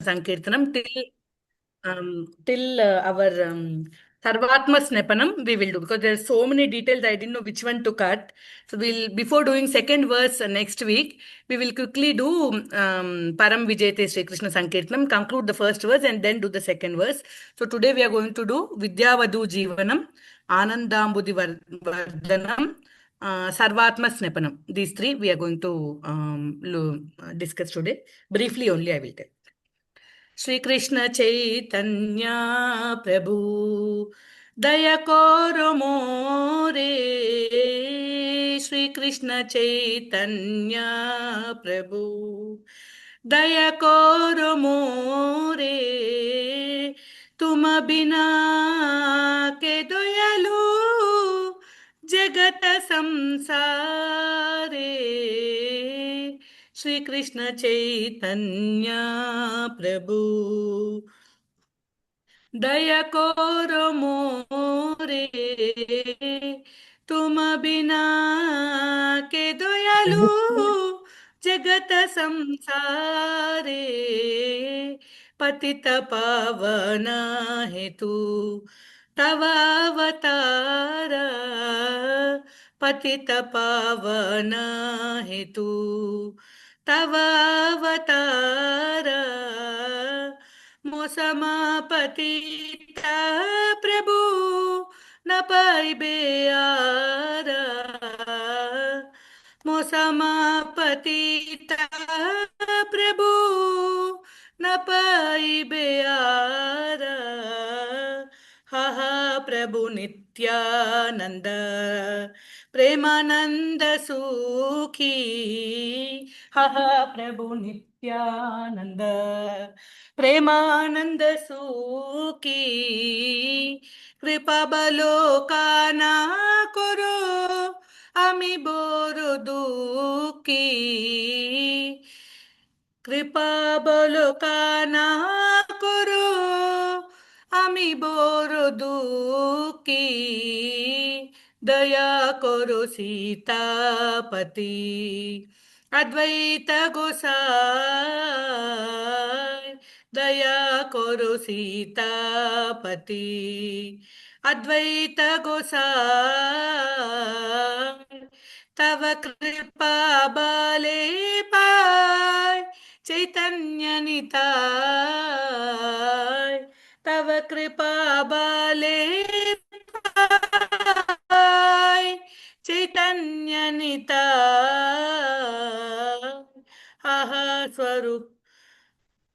Sankirtanam till our Sarvatma Snepanam we will do, because there are so many details I didn't know which one to cut. So we'll, before doing second verse next week, we will quickly do Param Vijayate Sri Krishna Sankirtanam, conclude the first verse and then do the second verse. So today we are going to do Vidyavadu Jivanam, Anandambudhi Vardhanam, Sarvatma Snepanam. These three we are going to discuss today. Briefly only I will tell. Shri Krishna Chaitanya प्रभु दया करो मोरे। श्री कृष्ण चैतन्य प्रभु दया करो मोरे। तुम बिना के दयालु जगत संसारे। श्री कृष्ण चैतन्य प्रभु दया करो मोरे। तुम बिना के दयालु जगत संसारे। पतित पावन हेतु तव अवतार। पतित पावन हेतु तव अवतार। मोसमापतिता प्रभु न पाइबे आरा। मोसमापतिता प्रभु न पाइबे आरा। हा हा प्रभु नित्यानंद प्रेमानंद सुखी। हा हा प्रभु नित्यानंद प्रेमानंद सुखी। कृपा बलोकाना करो আমি বড় দুঃখী। কৃপা বলোকানা করো আমি বড় দুঃখী। দয়া করো সীতাপতি অদ্বৈত গোসাই। দয়া করো সীতাপতি अद्वैत गोसाई। तव कृपा बले पाय चैतन्य निताय। तव कृपा बले पाय चैतन्य निताय। आहा स्वरूप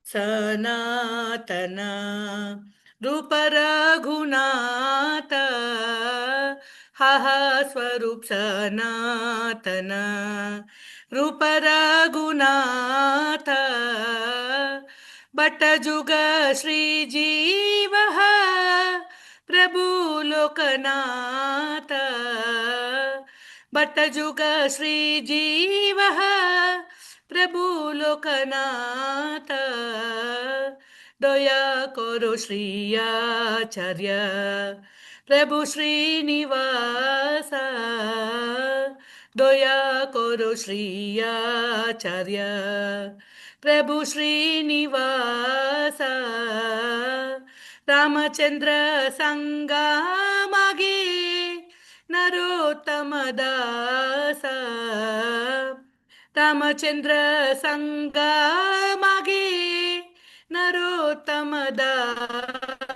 सनातन रूप रघुनाथ। हा हा स्वरूप सनातन रूप रघुनाथ। बट जुग श्री जीव प्रभु लोकनाथ। बट जुग श्री जीव प्रभु लोकनाथ। दया करो श्री आचार्य प्रभु श्रीनिवास। दया करो श्री आचार्य प्रभु श्रीनिवास। रामचंद्र संगा मागे नरोत्तम दास। रामचंद्र संगा मागे नरोत्तम दास।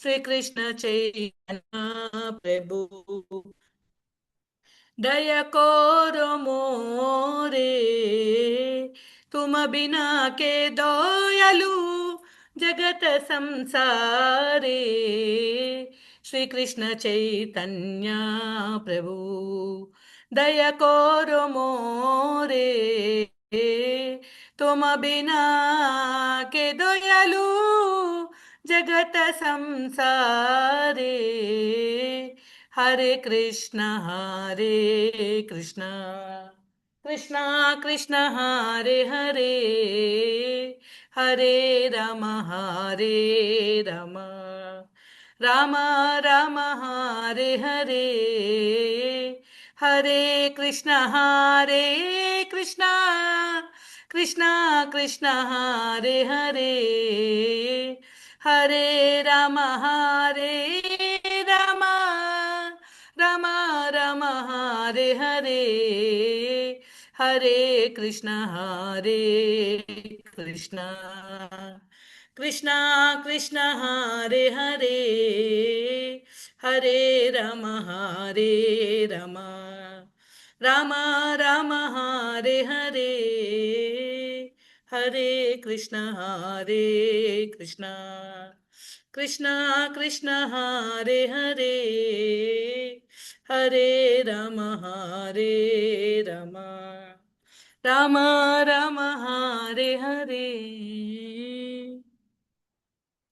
श्री कृष्ण चैतन्य प्रभु दया करो मोरे। तुम बिना के दयालु जगत संसारे। श्री कृष्ण चैतन्य प्रभु दया करो मोरे। तुम बिना के दयालु जगत संसारे। हरे कृष्ण कृष्ण कृष्ण हरे हरे। हरे राम राम राम हरे हरे। हरे Krishna Krishna Krishna Hare Hare Hare Rama Hare Rama Rama Rama Hare Hare Hare Krishna Hare Krishna Krishna Krishna Hare Hare Hare Rama Hare Rama Rama Rama Hare Hare Hare Krishna Hare Krishna Krishna Krishna Hare Hare Hare Rama Hare Rama Rama Rama Hare Hare.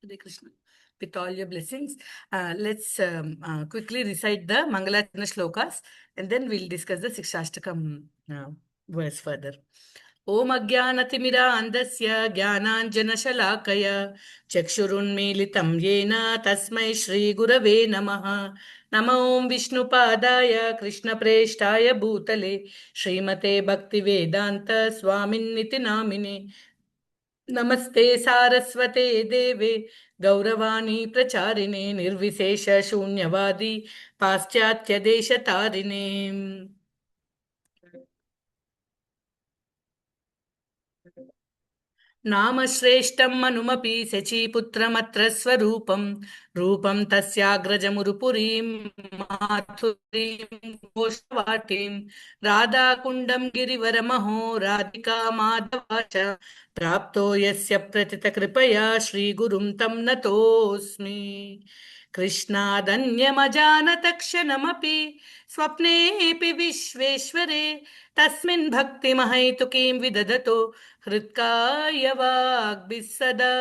Hare Krishna. With all your blessings, let's quickly recite the Mangalacharana shlokas and then we'll discuss the Siksastakam verse further. Om Ajnanatimirandasya Jnananjanashalakaya Chakshurunmilitam Yena Tasmai Shri Gurave Namaha Namo Om Vishnupadaya Krishna Preshtaya Bhutale Srimate Bhaktivedanta Swaminiti Namine नमस्ते सारस्वते देवे गौरवाणी प्रचारिणे निर्विशेष शून्यवादी पाश्चात्य देश तारिणे नाम श्रेष्ठं मनुमपि शचीपुत्रमत्र स्वरूपं रूपं तस्याग्रजमुरुपुरीं माथुरीं घोषवाटीं राधाकुण्डं गिरिवरमहो राधिका माधवा च प्राप्तो यस्य प्रतितकृपया श्रीगुरुं तं नतोऽस्मि कृष्णादन्यमजानतक्षणमपि स्वप्नेऽपि विश्वेश्वरे तस्मिन् भक्तिमहैतुकीं विदधतो हृत्काय वाग्भिस्सदा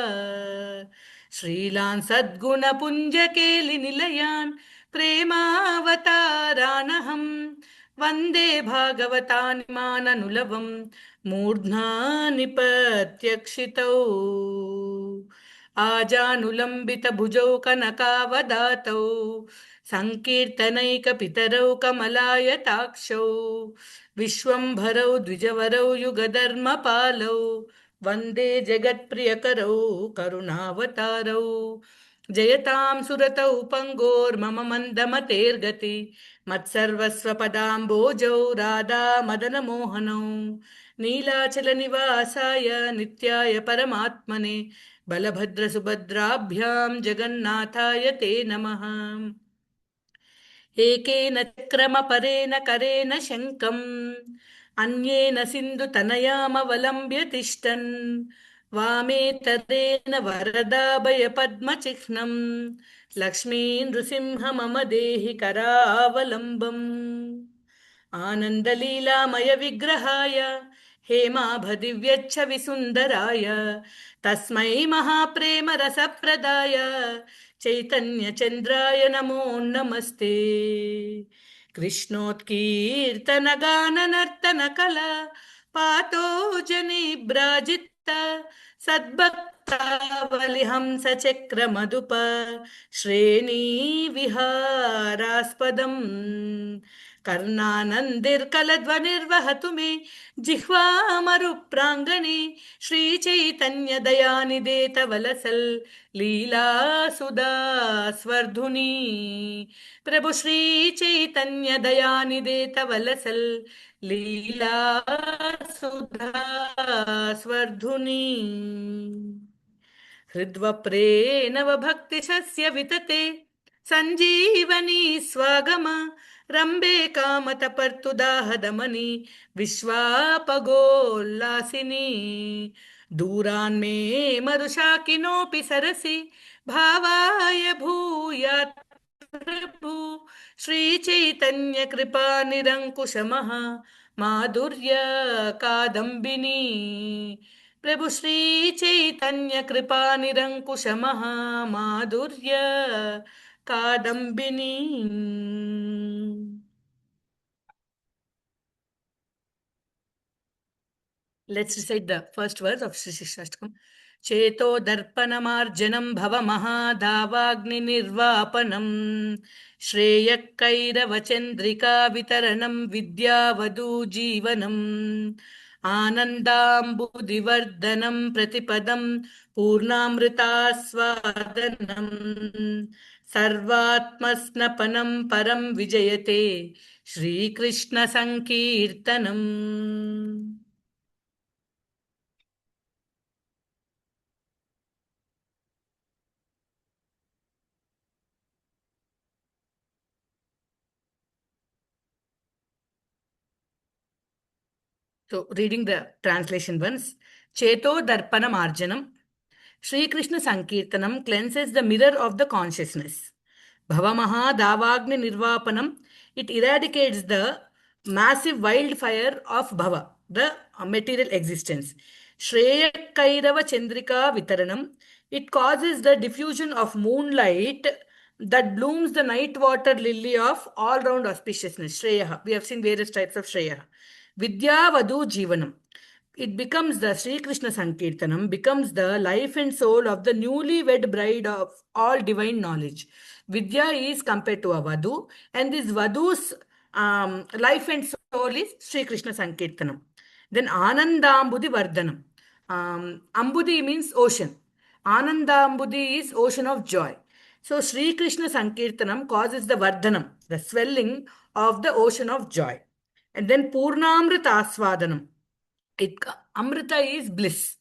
श्रीलान् सद्गुणपुञ्जकेलिनिलयान् प्रेमावतारानहं वन्दे भागवतानिमाननुलवं मूर्ध्ना निपत्यक्षितौ आजानुलम्बितभुजौ कनकावदातौ सङ्कीर्तनैकपितरौ कमलायताक्षौ विश्वम्भरौ द्विजवरौ युगधर्मपालौ वन्दे जगत्प्रियकरौ करुणावतारौ जयतां सुरतौ पङ्गोर्मम मन्दमतेर्गति मत्सर्वस्वपदाम्बोजौ राधा मदनमोहनौ नीलाचलनिवासाय नित्याय परमात्मने बलभद्रसुभद्राभ्यां जगन्नाथाय ते नमः एकेन चक्रमपरेण करेण शङ्खम् अन्येन सिन्धुतनयामवलम्ब्य तिष्ठन् वामे तरेण वरदाभयपद्मचिह्नम् लक्ष्मी नृसिंह मम देहि करावलम्बम् आनन्दलीलामय विग्रहाय हेमाभदिव्यच्छ विसुन्दराय तस्मै महाप्रेम रसप्रदाय चैतन्यचन्द्राय नमो नमस्ते कृष्णोत्कीर्तनगाननर्तनकला पातो जनिभ्राजित सद्भक्तावलिहंस चक्रमधुप श्रेणी विहारास्पदम् कर्णानन्दिर्कलध्वनिर्वहतु मे जिह्वामरुप्राङ्गणे श्रीचैतन्यदयानिधे तवलसल् लीलासुधा स्वर्धुनी प्रभु श्रीचैतन्यदयानिधे तवलसल् लीलासुधा स्वर्धुनी हृद्वप्रे नवभक्तिशस्य वितते सञ्जीवनी स्वागम रम्बे कामतपर्तुदाहदमनि विश्वापगोल्लासिनी दूरान्मे मरुशाकिनोऽपि सरसि भावाय भूयात् प्रभु श्रीचैतन्य कृपा निरङ्कुशमः माधुर्य कादम्बिनी प्रभु श्रीचैतन्य कृपा निरङ्कुशमः माधुर्य Kadambini Let's recite the first verse of Sri Siksastakam. Cheto darpanamarjanam bhava mahadavagni nirvapanam Shreyakkaira vachandrika vitaranam vidyavadu jivanam आनन्दाम्बुदिवर्धनं प्रतिपदं पूर्णामृतास्वादनं सर्वात्मस्नपनं परं विजयते श्रीकृष्णसङ्कीर्तनम्. So, reading the translation once. Cheto Darpana Marjanam. Sri Krishna Sankirtanam cleanses the mirror of the consciousness. Bhavamaha Davagni Nirvapanam. It eradicates the massive wildfire of Bhava, the material existence. Shreya Kairava Chandrika Vitaranam. It causes the diffusion of moonlight that blooms the night water lily of all round auspiciousness. Shreya. We have seen various types of Shreya. Vidya Vadu Jivanam. It becomes the Sri Krishna Sankirtanam, becomes the life and soul of the newly wed bride of all divine knowledge. Vidya is compared to a Vadu, and this Vadu's life and soul is Sri Krishna Sankirtanam. Then Anandambudi Vardhanam. Ambudi means ocean. Anandambudi is ocean of joy. So Sri Krishna Sankirtanam causes the Vardhanam, the swelling of the ocean of joy. And then Purnamrita Aswadanam. It, Amrita is bliss.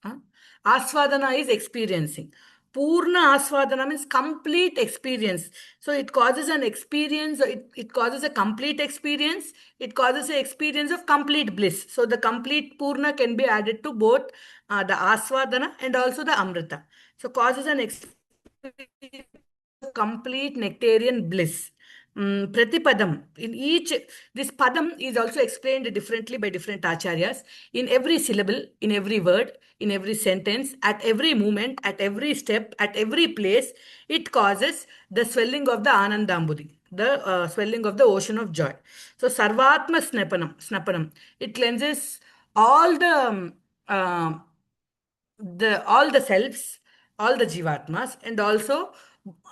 Aswadana is experiencing. Purna Aswadana means complete experience. So it causes an experience, it causes a complete experience, it causes an experience of complete bliss. So the complete Purna can be added to both the Aswadana and also the Amrita. So causes an experience complete nectarian bliss. Pratipadam. In each, this padam is also explained differently by different acharyas. In every syllable, in every word, in every sentence, at every moment, at every step, at every place, it causes the swelling of the Anandambudi, the swelling of the ocean of joy. So, Sarvatma Snapanam. It cleanses all the all the selves, all the jivatmas, and also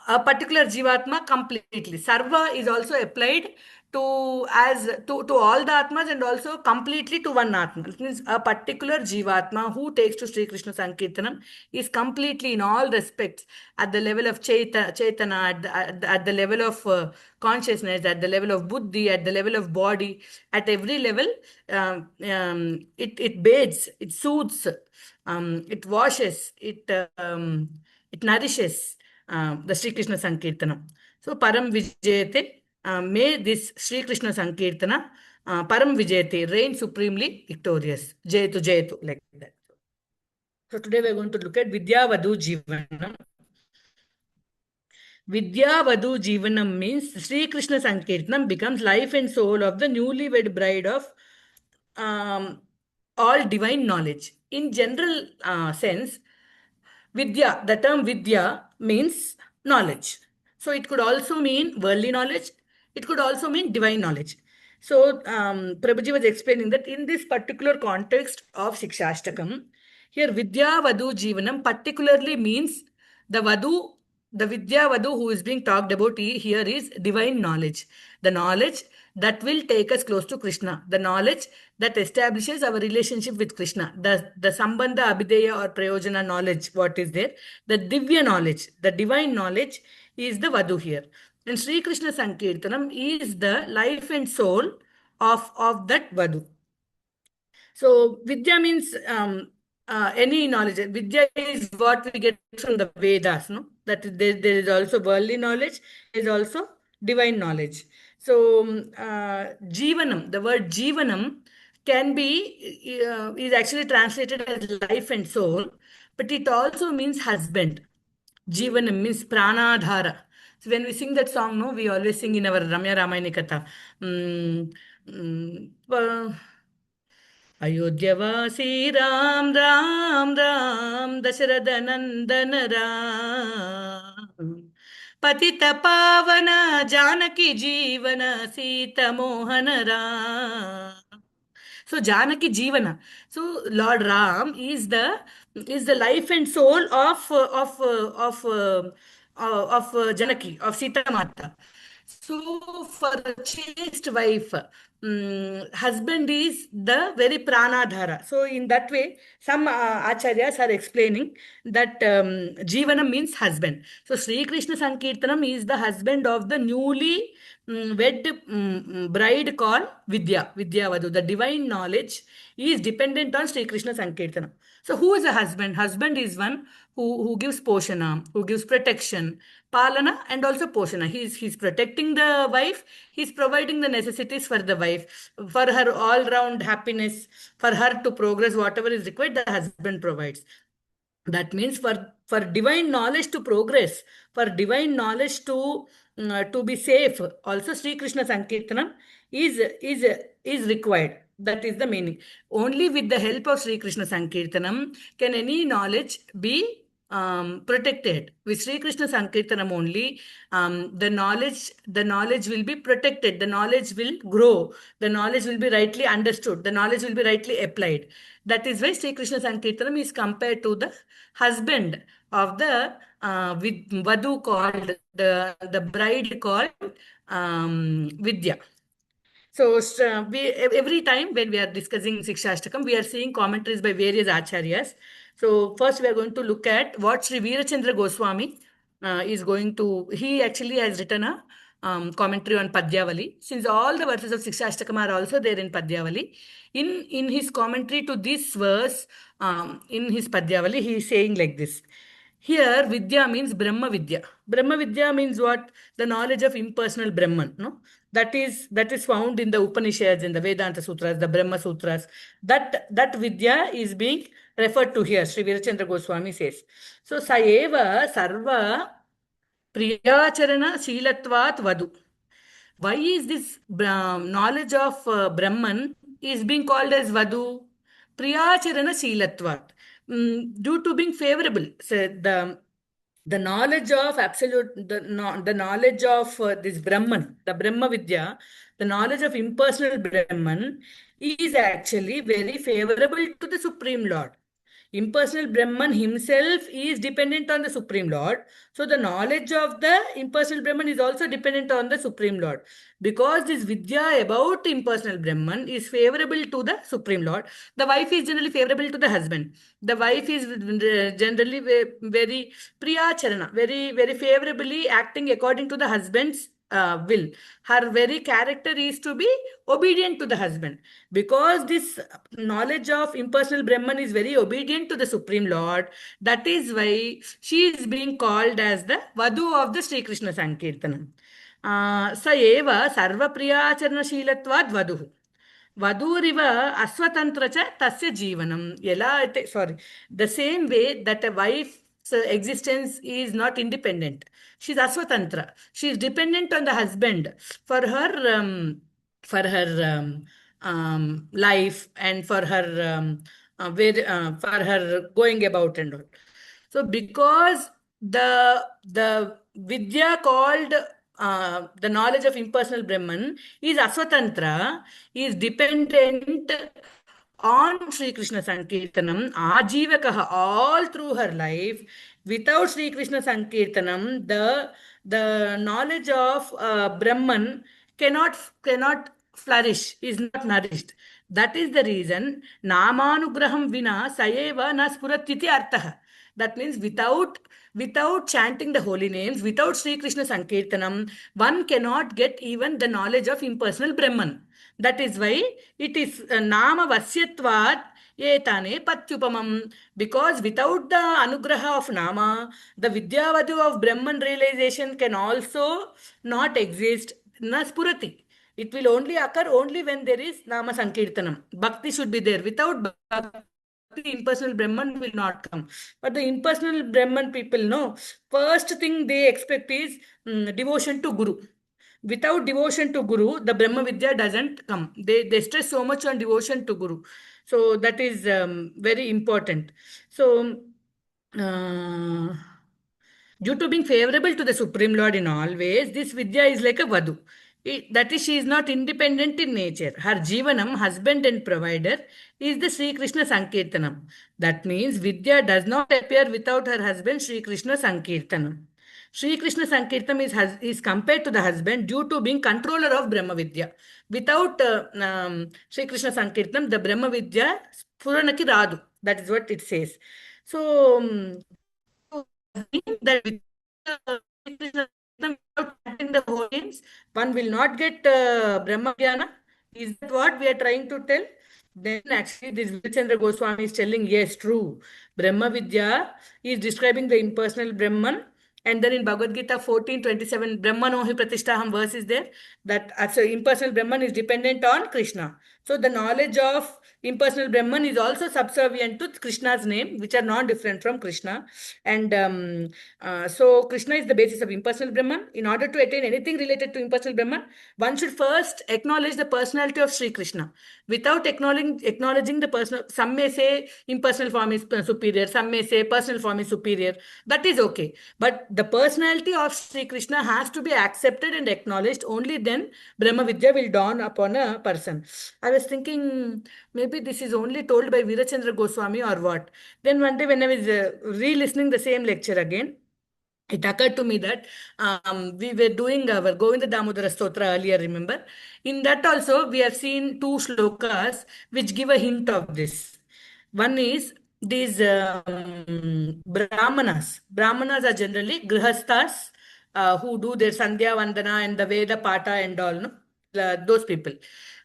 a particular jivatma completely. Sarva is also applied to all the atmas and also completely to one atma. It means a particular jivatma who takes to Sri Krishna Sankirtanam is completely in all respects at the level of Chaitana, at the level of consciousness, at the level of buddhi, at the level of body, at every level, it bathes, it soothes, it washes, it nourishes the Sri Krishna Sankirtana. So Param Vijayate, may this Sri Krishna Sankirtana, Param Vijayate, reign supremely victorious. Jayatu Jayatu, like that. So today we are going to look at Vidya Vadu Jivanam. Vidya Vadu Jivanam means Sri Krishna Sankirtanam becomes life and soul of the newly wed bride of um, all divine knowledge. In general sense, Vidya, the term Vidya means knowledge. So it could also mean worldly knowledge. It could also mean divine knowledge. So Prabhuji was explaining that in this particular context of Siksastakam, here Vidya Vadu Jivanam particularly means the Vadu, the Vidya Vadu who is being talked about here is divine knowledge. The knowledge that will take us close to Krishna. The knowledge that establishes our relationship with Krishna. The Sambandha, Abhideya or Prayojana knowledge, what is there? The Divya knowledge, the divine knowledge is the Vadu here. And Sri Krishna Sankirtanam is the life and soul of that Vadu. So Vidya means any knowledge. Vidya is what we get from the Vedas, no? That there is also worldly knowledge, there is also divine knowledge. So Jivanam, the word Jivanam can be, is actually translated as life and soul, but it also means husband. Jivanam means pranadhara. So when we sing that song, no, we always sing in our Ramya Ramayana Katha. Mm, अयोध्यवासी Ram Ram Ram Dasharath नंदन राम पतित पावन जानकी जीवन सीत Mohan Ram. So Janaki Jivana. So Lord Ram is the life and soul of Janaki, of Sita Mata. So for a chaste wife, husband is the very pranadhara. So in that way, some acharyas are explaining that Jivanam means husband. So Sri Krishna Sankirtanam is the husband of the newly wed bride called Vidya, Vidyavadu. The divine knowledge is dependent on Sri Krishna Sankirtanam. So who is a husband? Husband is one who gives poshana, who gives protection, palana, and also poshana. He's protecting the wife. He's providing the necessities for the wife, for her all round happiness, for her to progress. Whatever is required, the husband provides. That means for divine knowledge to progress, for divine knowledge to be safe, also Sri Krishna Sankirtanam is required. That is the meaning. Only with the help of Sri Krishna Sankirtanam can any knowledge be protected. With Sri Krishna Sankirtanam only, the knowledge will be protected. The knowledge will grow. The knowledge will be rightly understood. The knowledge will be rightly applied. That is why Sri Krishna Sankirtanam is compared to the husband of the with Vadu called the bride called Vidya. So every time when we are discussing Siksastakam, we are seeing commentaries by various acharyas. So first we are going to look at what Sri Veerachandra Goswami is going to. He actually has written a commentary on Padyavali. Since all the verses of Siksastakam are also there in Padyavali, in his commentary to this verse, in his Padyavali, he is saying like this. Here, Vidya means Brahma Vidya. Brahma Vidya means what? The knowledge of impersonal Brahman. No, that is found in the Upanishads, in the Vedanta Sutras, the Brahma Sutras. That Vidya is being referred to here. Sri Veerachandra Goswami says. So, Saeva Sarva Priyacharana Shilatvat Vadu. Why is this knowledge of Brahman is being called as Vadu? Priyacharana Shilatvat. Due to being favorable. So the knowledge of absolute, the knowledge of this Brahman, the Brahma Vidya, the knowledge of impersonal Brahman is actually very favorable to the Supreme Lord. Impersonal Brahman himself is dependent on the Supreme Lord. So the knowledge of the impersonal Brahman is also dependent on the Supreme Lord. Because this Vidya about impersonal Brahman is favorable to the Supreme Lord, the wife is generally favorable to the husband. The wife is generally very priyacharana, very favorably acting according to the husband's will. Her very character is to be obedient to the husband. Because this knowledge of impersonal Brahman is very obedient to the Supreme Lord, that is why she is being called as the Vadu of the Sri Krishna Sankirtanam. स एव सर्वप्रियाचरणशीलत्वाद् वधुः वधूरिव अस्वतंत्र च तस्य जीवनम ఎలా అయితే sorry the same way that a wife existence is not independent. She's aswatantra. She's dependent on the husband for her for her life and for her for her going about and all. So because the vidya called the knowledge of impersonal Brahman is aswatantra, is dependent on Sri Krishna Sankirtanam, Ajivakaha, all through her life. Without Sri Krishna Sankirtanam, the knowledge of Brahman cannot flourish, is not nourished. That is the reason Namanugraham Vina Sayeva na Spurattiti Arthaha. That means without chanting the holy names, without Sri Krishna Sankirtanam, one cannot get even the knowledge of impersonal Brahman. That is why it is Nama Vasyatvat Etane Patyupamam. Because without the Anugraha of Nama, the Vidyavadu of Brahman realization can also not exist. Na Spurati. It will only occur only when there is Nama Sankirtanam. Bhakti should be there. Without Bhakti, impersonal Brahman will not come. But the impersonal Brahman people know, first thing they expect is devotion to Guru. Without devotion to Guru, the Brahma Vidya doesn't come. They stress so much on devotion to Guru. So that is very important. So, due to being favorable to the Supreme Lord in all ways, this Vidya is like a Vadu. That is, she is not independent in nature. Her Jivanam, husband and provider, is the Sri Krishna Sankirtanam. That means Vidya does not appear without her husband Sri Krishna Sankirtanam. Sri Krishna Sankirtam is compared to the husband due to being controller of Brahma Vidya. Without Sri Krishna Sankirtam, the Brahma Vidya Puranaki Radu. That is what it says. So, that with Krishna without chanting the whole names, one will not get Brahma Jnana. Is that what we are trying to tell? Then actually, this Vilchandra Goswami is telling, yes, true. Brahma Vidya is describing the impersonal Brahman. And then in Bhagavad Gita 14:27, Brahmano hi pratishtaham verse is there. That so impersonal Brahman is dependent on Krishna. So the knowledge of impersonal Brahman is also subservient to Krishna's name, which are non-different from Krishna. And so Krishna is the basis of impersonal Brahman. In order to attain anything related to impersonal Brahman, one should first acknowledge the personality of Sri Krishna. Without acknowledging the personal, some may say impersonal form is superior, some may say personal form is superior. That is okay. But the personality of Sri Krishna has to be accepted and acknowledged. Only then Brahma Vidya will dawn upon a person. I was thinking maybe this is only told by Virachandra Goswami or what. Then one day when I was re-listening the same lecture again, it occurred to me that we were doing our Govinda Damodara Stotra earlier, remember? In that also, we have seen two shlokas which give a hint of this. One is these Brahmanas. Brahmanas are generally Grihasthas who do their Sandhya Vandana and the Veda Pata and all, no? Those people.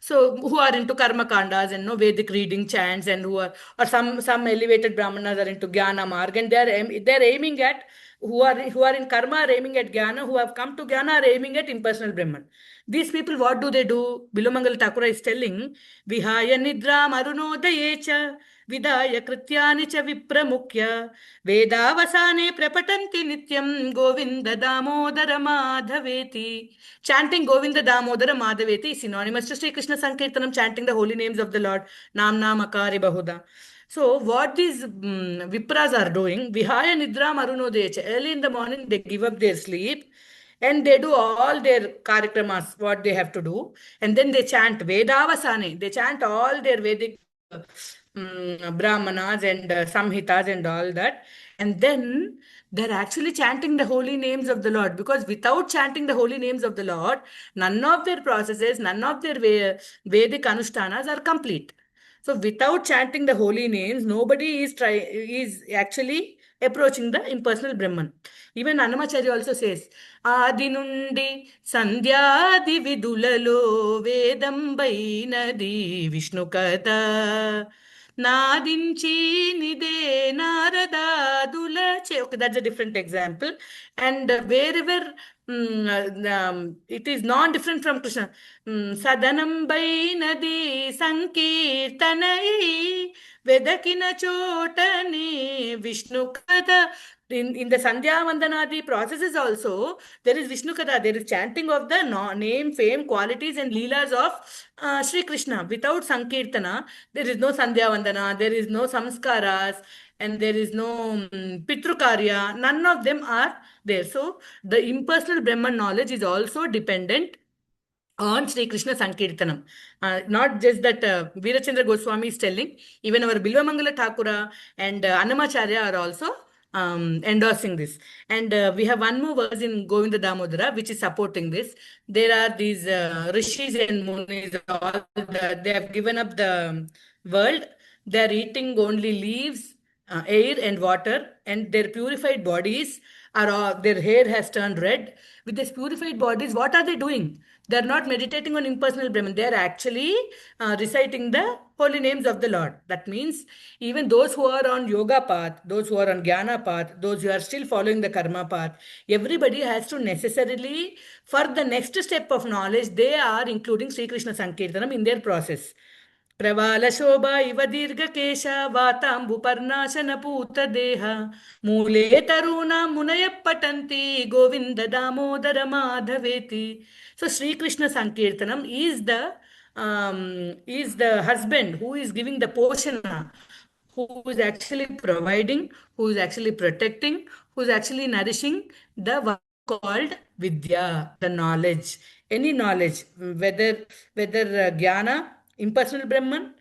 So who are into karma kandas and no Vedic reading chants and who are or some elevated brahmanas are into jnana marg and they're aiming at who are in karma are aiming at jnana, who have come to jnana are aiming at impersonal Brahman. These people, what do they do? Bilomangal Thakura is telling, Vihaya Nidram Arunodayecha Vidaya Krityani Cha Vipramukya Vedavasane Prapatanti Nityam Govinda Damodara Madhaveti. Chanting Govinda Damodara Madhaveti is synonymous to Sri Krishna Sankirtanam, chanting the holy names of the Lord, Nam Nam Akari Bahuda. So, what these Vipras are doing, Vihaya Nidra Marunodecha, early in the morning they give up their sleep and they do all their karikramas, what they have to do, and then they chant Vedavasane, they chant all their Vedic Brahmanas and Samhitas and all that, and then they're actually chanting the holy names of the Lord because without chanting the holy names of the Lord, none of their processes, none of their Vedic Anushtanas are complete. So without chanting the holy names, nobody is actually approaching the impersonal Brahman. Even Annamacharya also says, Adi nundi sandhyadi vidulalo vedambainadi Vishnu katha Nadinchi nide naradadulah. Okay, that's a different example. And wherever it is non-different from Krishna. Sadanam nadi sankirtanai vedakina chotani Vishnu kada. In the Sandhya Vandanadi processes also, there is Vishnu Kada, there is chanting of the name, fame, qualities, and leelas of Sri Krishna. Without Sankirtana, there is no Sandhya Vandana, there is no Samskaras, and there is no Pitrukarya. None of them are there. So, the impersonal Brahman knowledge is also dependent on Sri Krishna Sankirtanam. Not just that Veerachandra Goswami is telling, even our Bilvamangala Thakura and Annamacharya are also endorsing this. And we have one more verse in Govinda Damodara which is supporting this. There are these rishis and munis, they have given up the world. They are eating only leaves, air and water, and their purified bodies are all, their hair has turned red. With these purified bodies, what are they doing? They're not meditating on impersonal Brahman. They're actually reciting the holy names of the Lord. That means even those who are on yoga path, those who are on jnana path, those who are still following the karma path, everybody has to necessarily, for the next step of knowledge, they are including Sri Krishna Sankirtanam in their process. प्रवालशोभा इव दीर्घकेश वाताम्बुपर्णाशनपूतदेह मूले तरूणां मुनयः पठन्ति Govind Damodar माधवेति. So Sri Krishna Sankirtanam is the husband who is giving the poshana, who is actually providing, who is actually protecting, who is actually nourishing the one called Vidya, the knowledge. Any knowledge, whether jnana, impersonal Brahman,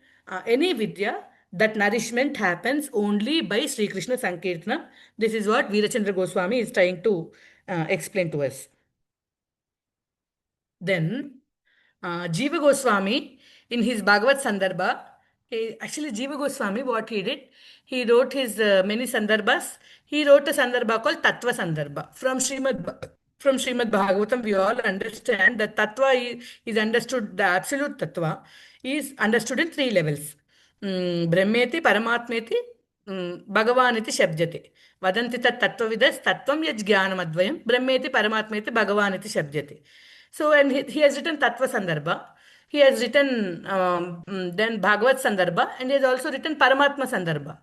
any Vidya, that nourishment happens only by Sri Krishna Sankirtana. This is what Veerachandra Goswami is trying to explain to us. Then Jiva Goswami, in his Bhagavad Sandarbha, actually Jiva Goswami, what he did, he wrote his many Sandarbhas. He wrote a Sandarbha called Tattva Sandarbha. From Srimad Bhagavatam, we all understand that is understood, the absolute Tattva is understood in three levels. Brahmeti, Paramatmeti, Bhagavaniti Shabjate. Vadanti tat Tattvavidas Tattvam Yaj Jnanamadvayam Brahmeti Paramatmeti Bhagavaniti Shabjate. So, and he has written Tattva Sandarbha. He has written then Bhagavad Sandarbha, and he has also written Paramatma Sandarbha.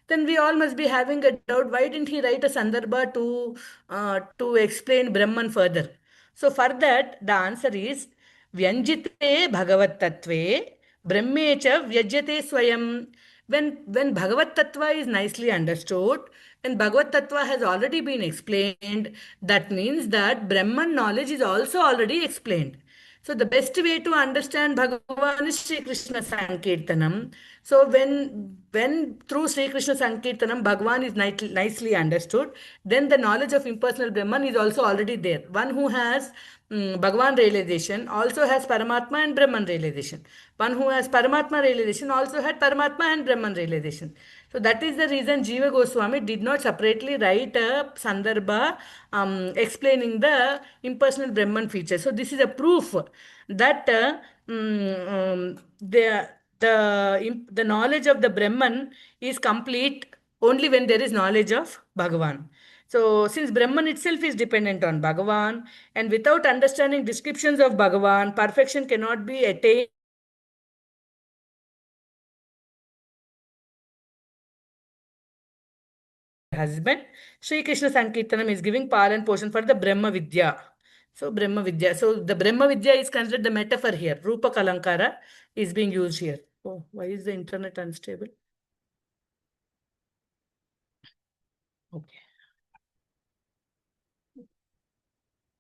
Then we all must be having a doubt, why didn't he write a Sandarbha to explain Brahman further? So for that, the answer is Vyanjite Bhagavat Tattve Brahmecha Vyajyate Swayam. When Bhagavat Tattva is nicely understood, and Bhagavat Tattva has already been explained, that means that Brahman knowledge is also already explained. So the best way to understand Bhagavan is Sri Krishna Sankirtanam. So when through Sri Krishna Sankirtanam Bhagavan is nicely understood, then the knowledge of impersonal Brahman is also already there. One who has Bhagavan realization also has Paramatma and Brahman realization. One who has Paramatma realization also had Paramatma and Brahman realization. So that is the reason Jiva Goswami did not separately write a Sandarbha explaining the impersonal Brahman feature. So this is a proof that the knowledge of the Brahman is complete only when there is knowledge of Bhagavan. So, since Brahman itself is dependent on Bhagavan, and without understanding descriptions of Bhagavan, perfection cannot be attained. Husband, Sri Krishna Sankirtanam is giving pal and portion for the Brahma Vidya. So, Brahma Vidya. So, the Brahma Vidya is considered the metaphor here. Rupa Kalankara is being used here. Oh, why is the internet unstable? Okay.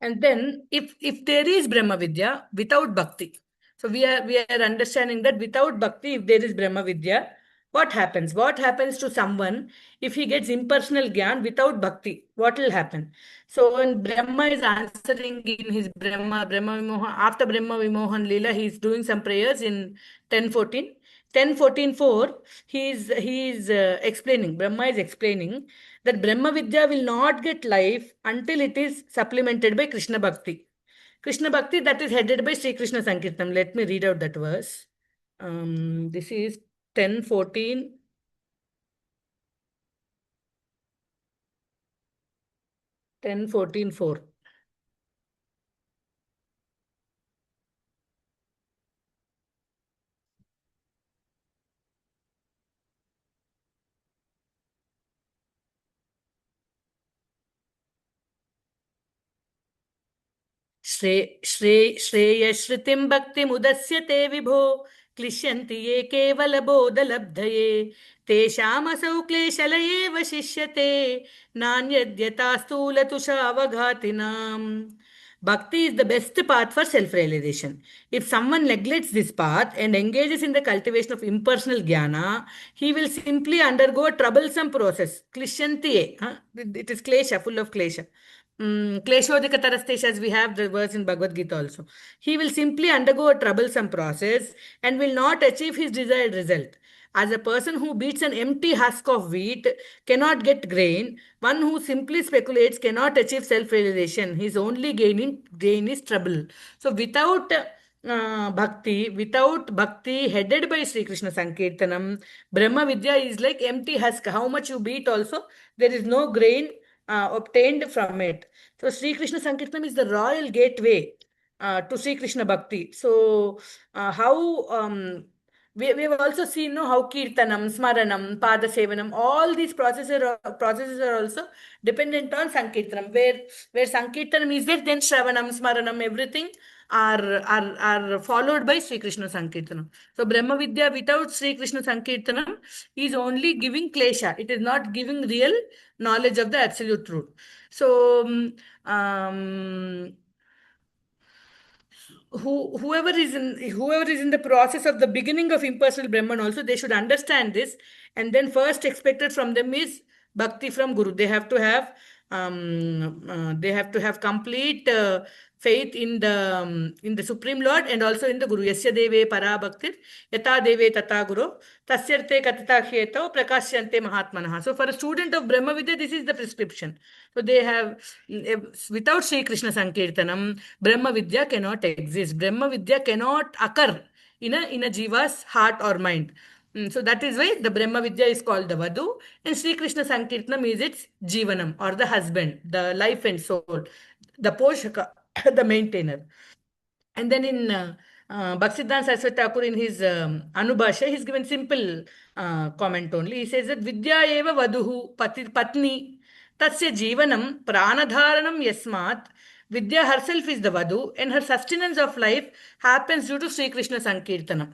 And then if there is Brahma Vidya without bhakti, so we are understanding that without bhakti, if there is Brahma Vidya, what happens? What happens to someone if he gets impersonal gyan without bhakti? What will happen? So when Brahma is answering in his Brahma Vimohan, after Brahma Vimohan Leela, he is doing some prayers in 10:14. 10:14:4, he is explaining, Brahma is explaining that Brahma Vidya will not get life until it is supplemented by Krishna Bhakti. Krishna Bhakti that is headed by Sri Krishna Sankirtanam. Let me read out that verse. This is 10:14. 10:14:4. श्रेयश्रुतिं भक्तिमुदस्य ते विभो क्लिश्यन्ति ये केवलबोधलब्धये तेषामसौ क्लेशलये वशिष्यते नान्यद्यथा स्थूलतुषावघातिनाम्. Bhakti is the best path for self-realization. If someone neglects this path and engages in the cultivation of impersonal jnana, he will simply undergo a troublesome process. Klishyanti, it is klesha, full of klesha. Kleshodika Tarastesha, as we have the verse in Bhagavad Gita also. He will simply undergo a troublesome process and will not achieve his desired result. As a person who beats an empty husk of wheat cannot get grain, one who simply speculates cannot achieve self-realization. His only gain is trouble. So without bhakti headed by Sri Krishna Sankirtanam, Brahma Vidya is like empty husk. How much you beat also, there is no grain obtained from it. So Sri Krishna Sankirtanam is the royal gateway to Sri Krishna Bhakti. So how we have also seen how Kirtanam, Smaranam, Pada Sevanam, all these processes are also dependent on Sankirtanam. Where Sankirtanam is there, then Shravanam, Smaranam, everything are followed by Sri Krishna Sankirtanam. So Brahma Vidya without Sri Krishna Sankirtanam is only giving klesha. It is not giving real knowledge of the absolute truth. So whoever is in the process of the beginning of impersonal Brahman also, they should understand this, and then first expected from them is bhakti from Guru. They have to have they have to have complete faith in the Supreme Lord and also in the Guru. Yasya deve para bhaktir, yata deve tata guru, tasyarte katata heto prakasyante mahatmanaha. So for a student of Brahma Vidya, this is the prescription. So they have, without Sri Krishna Sankirtanam, Brahma Vidya cannot exist. Brahma Vidya cannot occur in a jiva's heart or mind. So that is why the Brahma Vidya is called the Vadu, and Sri Krishna Sankirtanam is its Jivanam, or the husband, the life and soul, the Poshaka, the maintainer. And then in Bhaktisiddhanta Saraswati Thakur, in his Anubhasha, he's given simple comment only. He says that Vidya eva vaduhu patni tasya jivanam pranadharanam yasmat. Vidya herself is the Vadu, and her sustenance of life happens due to Sri Krishna Sankirtanam.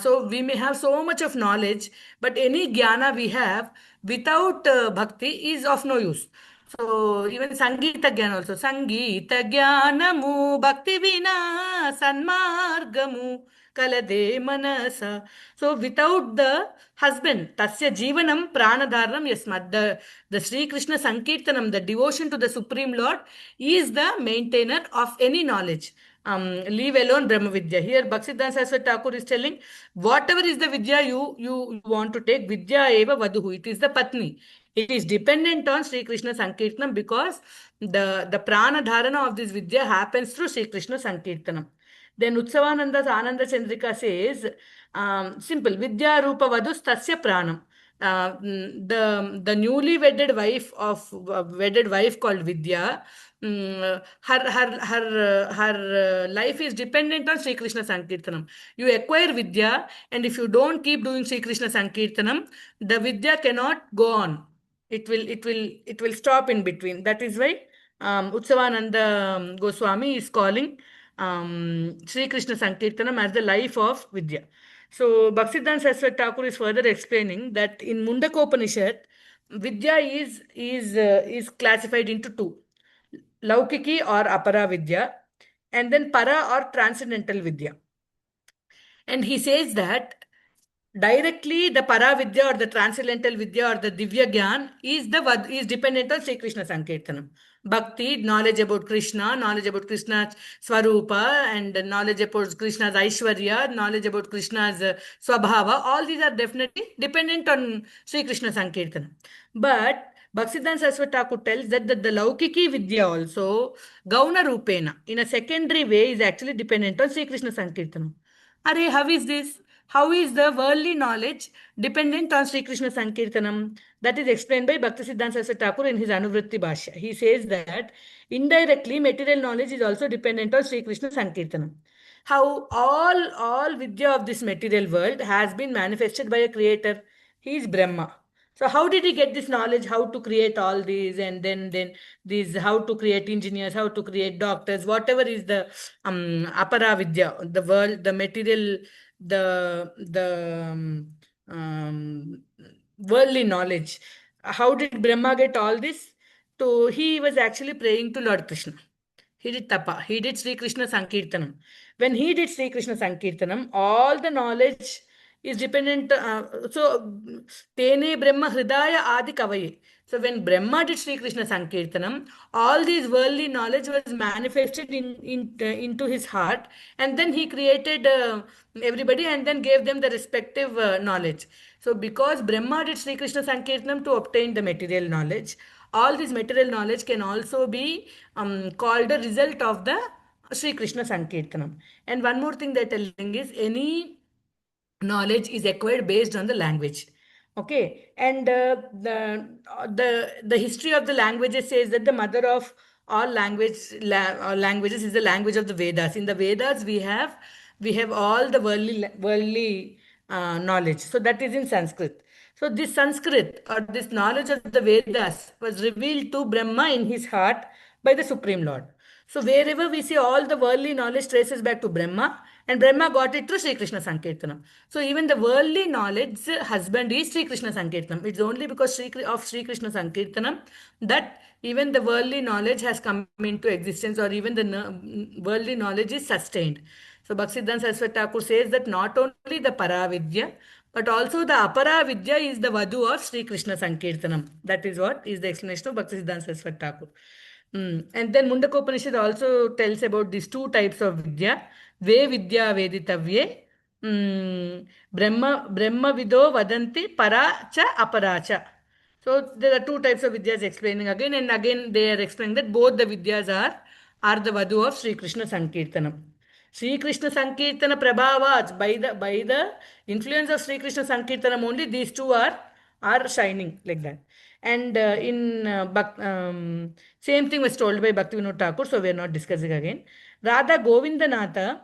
So we may have so much of knowledge, but any jnana we have without bhakti is of no use. So even Sangeeta Jnana also. Sangeeta Jnanamu Bhakti Vina Sanmargamu Kalade Manasa. So without the husband, Tasya Jivanam Pranadharanam Yasmat. The Sri Krishna Sankirtanam, the devotion to the Supreme Lord, is the maintainer of any knowledge. Leave alone Brahma Vidya. Here Bhaktisiddhanta Saraswati Thakur is telling, whatever is the Vidya you want to take, Vidya eva vaduhu. It is the Patni. It is dependent on Sri Krishna Sankirtanam, because the prana dharana of this Vidya happens through Sri Krishna Sankirtanam. Then Utsavananda's Ananda Chandrika says, simple, Vidya Rupa Vadus Tasya Pranam. The newly wedded wife called Vidya, her life is dependent on Sri Krishna Sankirtanam. You acquire Vidya, and if you don't keep doing Sri Krishna Sankirtanam, the Vidya cannot go on. It will stop in between. That is why Utsavananda Goswami is calling Sri Krishna Sankirtanam as the life of Vidya. So Bhaktisiddhanta Saraswati Thakur is further explaining that in Mundakopanishad, Vidya is classified into two: Laukiki or Apara Vidya, and then Para or Transcendental Vidya. And he says that directly the Paravidya or the Transcendental Vidya or the Divya Gyan is dependent on Sri Krishna Sankirtanam. Bhakti, knowledge about Krishna, knowledge about Krishna's Swarupa, and knowledge about Krishna's Aishwarya, knowledge about Krishna's Swabhava, all these are definitely dependent on Sri Krishna Sankirtanam. But Bhaktisiddhanta Saraswati Thakur tells that the Laukiki Vidya also, Gauna Rupena, in a secondary way, is actually dependent on Sri Krishna Sankirtanam. Are, how is this? How is the worldly knowledge dependent on Sri Krishna Sankirtanam? That is explained by Bhaktisiddhanta Saraswati Thakur in his Anuvritti Bhashya. He says that indirectly material knowledge is also dependent on Sri Krishna Sankirtanam. How all Vidya of this material world has been manifested by a creator. He is Brahma. So how did he get this knowledge? How to create all these, and then these, how to create engineers, how to create doctors, whatever is the apara vidya, the world, the material, the worldly knowledge. How did Brahma get all this? So he was actually praying to Lord Krishna. He did tapa. He did Sri Krishna Sankirtanam. When he did Sri Krishna Sankirtanam, all the knowledge is dependent. So, Tene Brahma Hridaya Adi Kavaye. So, when Brahma did Sri Krishna Sankirtanam, all these worldly knowledge was manifested into his heart, and then he created everybody and then gave them the respective knowledge. So, because Brahma did Sri Krishna Sankirtanam to obtain the material knowledge, all this material knowledge can also be called a result of the Sri Krishna Sankirtanam. And one more thing they're telling is, any knowledge is acquired based on the language. Okay, and the history of the languages says that the mother of all languages is the language of the Vedas. In the Vedas, we have all the worldly knowledge. So that is in Sanskrit. So this Sanskrit or this knowledge of the Vedas was revealed to Brahma in his heart by the Supreme Lord. So wherever we see, all the worldly knowledge traces back to Brahma, and Brahma got it through Sri Krishna Sankirtanam. So even the worldly knowledge husband is Sri Krishna Sankirtanam. It's only because of Sri Krishna Sankirtanam that even the worldly knowledge has come into existence, or even the worldly knowledge is sustained. So Bhaktisiddhanta Saraswati Thakur says that not only the Paravidya, but also the Apara Vidya is the Vadu of Sri Krishna Sankirtanam. That is what is the explanation of Bhaktisiddhanta Saraswati Thakur. And then Mundakopanishad also tells about these two types of Vidya. Ve Vidya Veditavye. Brahma Vido Vadanti Para Cha Apara Cha. So there are two types of Vidyas explaining again and again they are explaining that both the Vidyas are the Vadu of Sri Krishna Sankirtanam. Sri Krishna Sankirtana Prabhavas by the influence of Sri Krishna Sankirtanam only these two are shining like that. And same thing was told by Bhaktivinoda Thakur, so we are not discussing again. Radha Govindanatha,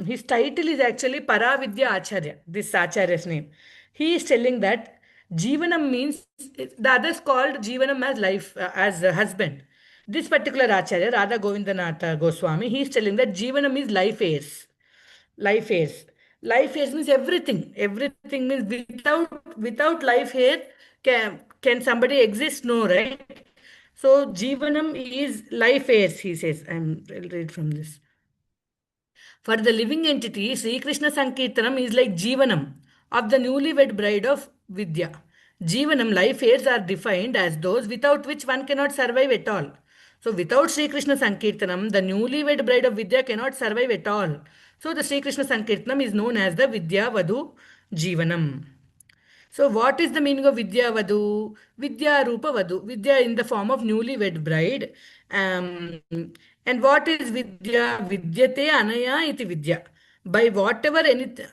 his title is actually Paravidya Acharya, this Acharya's name. He is telling that Jivanam means, the others called Jivanam as life, as a husband. This particular Acharya, Radha Govindanatha Goswami, he is telling that Jivanam is life airs. Life airs. Life airs means everything. Everything means without life air, can somebody exist? No, right? So Jivanam is life airs, he says. I'll read from this. For the living entity, Sri Krishna Sankirtanam is like Jivanam of the newlywed bride of Vidya. Jivanam, life airs are defined as those without which one cannot survive at all. So, without Sri Krishna Sankirtanam, the newlywed bride of Vidya cannot survive at all. So, the Sri Krishna Sankirtanam is known as the Vidya Vadu Jivanam. So, what is the meaning of Vidya Vadu? Vidya Rupa Vadu. Vidya in the form of newlywed bride. And what is Vidya? Vidyate Anaya iti Vidya. By whatever anything,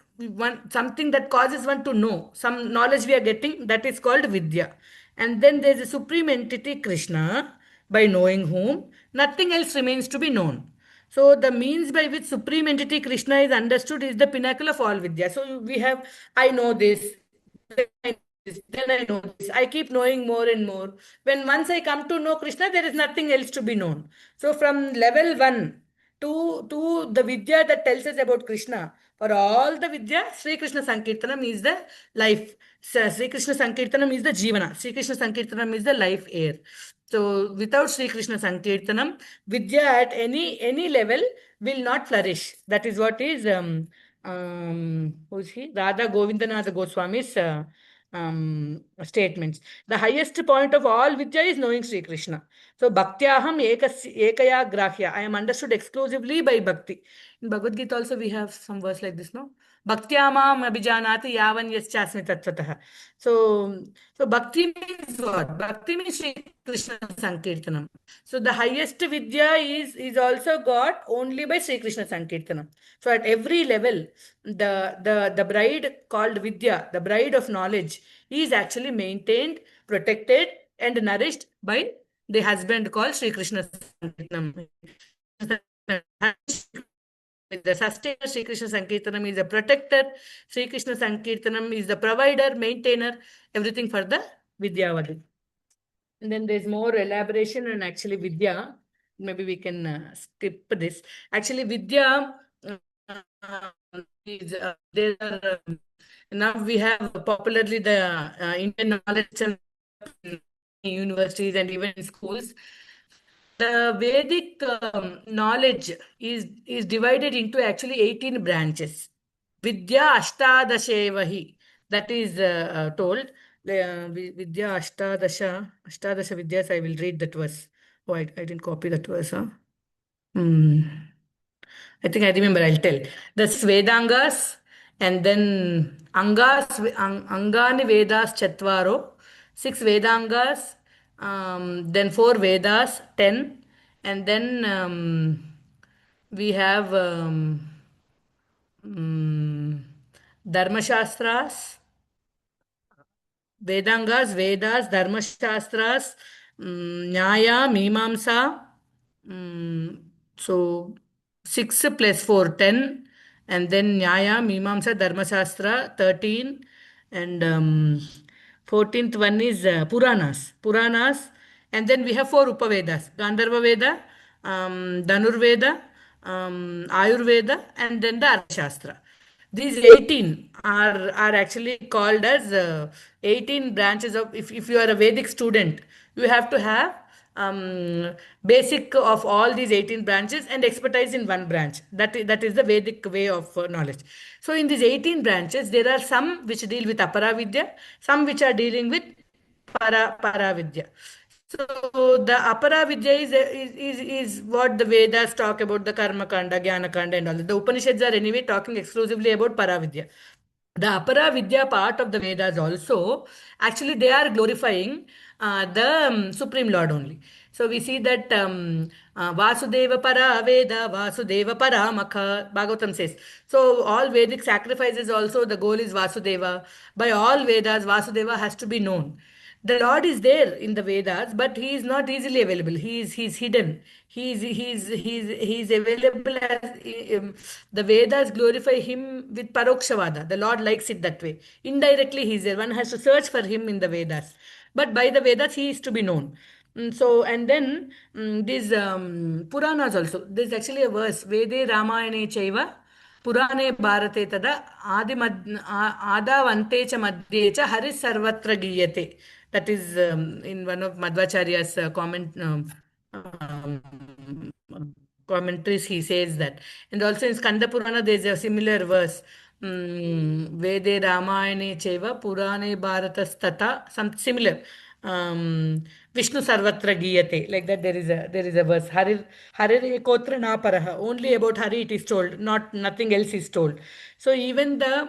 something that causes one to know, some knowledge we are getting, that is called Vidya. And then there is a supreme entity Krishna, by knowing whom nothing else remains to be known. So the means by which supreme entity Krishna is understood is the pinnacle of all Vidya. So we have, I know this, then I know this. I keep knowing more and more. When once I come to know Krishna, there is nothing else to be known. So from level 1 to the Vidya that tells us about Krishna, for all the Vidya, Sri Krishna Sankirtanam is the life. Sri Krishna Sankirtanam is the Jivana. Sri Krishna Sankirtanam is the life air. So without Sri Krishna Sankirtanam, Vidya at any level will not flourish. That is what is who's he? Radha Govindanath Goswami's statements. The highest point of all Vidya is knowing Sri Krishna. So Bhaktyaham ekaya grahya. I am understood exclusively by Bhakti. In Bhagavad Gita also we have some verse like this, no? Bhaktyamam abhijanati yavan yaschasmi tattvataha. So Bhakti means what? Bhakti means Sri Krishna Sankirtanam. So the highest Vidya is also got only by Sri Krishna Sankirtanam. So at every level, the bride called Vidya, the bride of knowledge, is actually maintained, protected, and nourished by the husband called Sri Krishna Sankirtanam. The sustainer, Sri Krishna Sankirtanam is the protector, Sri Krishna Sankirtanam is the provider, maintainer, everything for the Vidyavadi. And then there's more elaboration and actually Vidya. Maybe we can skip this. Actually, Vidya is there are now we have popularly the Indian knowledge and universities and even in schools. The Vedic knowledge is divided into actually 18 branches. Vidya Ashtadashevahi. That is told. Vidya Ashtadasha Vidyas. I will read that verse. Oh, I didn't copy that verse. Huh? I think I remember. I'll tell. The Vedangas and then Angani Vedas Chatvaro, 6 Vedangas, then 4 Vedas, 10, and then we have Dharmashastras, Vedas, Dharmashastras, Nyaya, Mimamsa. So 6 plus 4, 10. And then Nyaya, Mimamsa, Dharmashastra, 13. And 14th one is Puranas. And then we have 4 Upavedas. Gandharva Veda, Dhanurveda, Ayurveda, and then the Arthashastra. These 18 are actually called as 18 branches of, if you are a Vedic student, you have to have basic of all these 18 branches and expertise in one branch. That is the Vedic way of knowledge. So in these 18 branches, there are some which deal with Aparavidya, some which are dealing with Paravidya. So the Aparavidya is what the Vedas talk about, the Karma Kanda, Jnana Kanda and all. The Upanishads are anyway talking exclusively about Paravidya. The Apara Vidya part of the Vedas also, actually they are glorifying the Supreme Lord only. So we see that Vasudeva Para Veda, Vasudeva Para Makha, Bhagavatam says. So all Vedic sacrifices also, the goal is Vasudeva. By all Vedas, Vasudeva has to be known. The Lord is there in the Vedas, but he is not easily available. He's hidden. He's available as the Vedas glorify him with Parokshawada. The Lord likes it that way. Indirectly, he's there. One has to search for him in the Vedas. But by the Vedas, he is to be known. So, and then these Puranas also. There's actually a verse, Vede Ramayane Chaiva. पुराणे भारते तदा आदावन्ते च मध्ये च हरिः सर्वत्र गीयते. That is in one of Madhvacharya's commentaries, he says that. And also in Skanda Purana, there's a similar verse. Vede Ramayane Cheva Purane Bharatastata, some similar. Vishnu Sarvatra Giyate. Like that, there is a verse. Harir Ekotra Na Paraha. Only about Hari it is told, not nothing else is told. So even the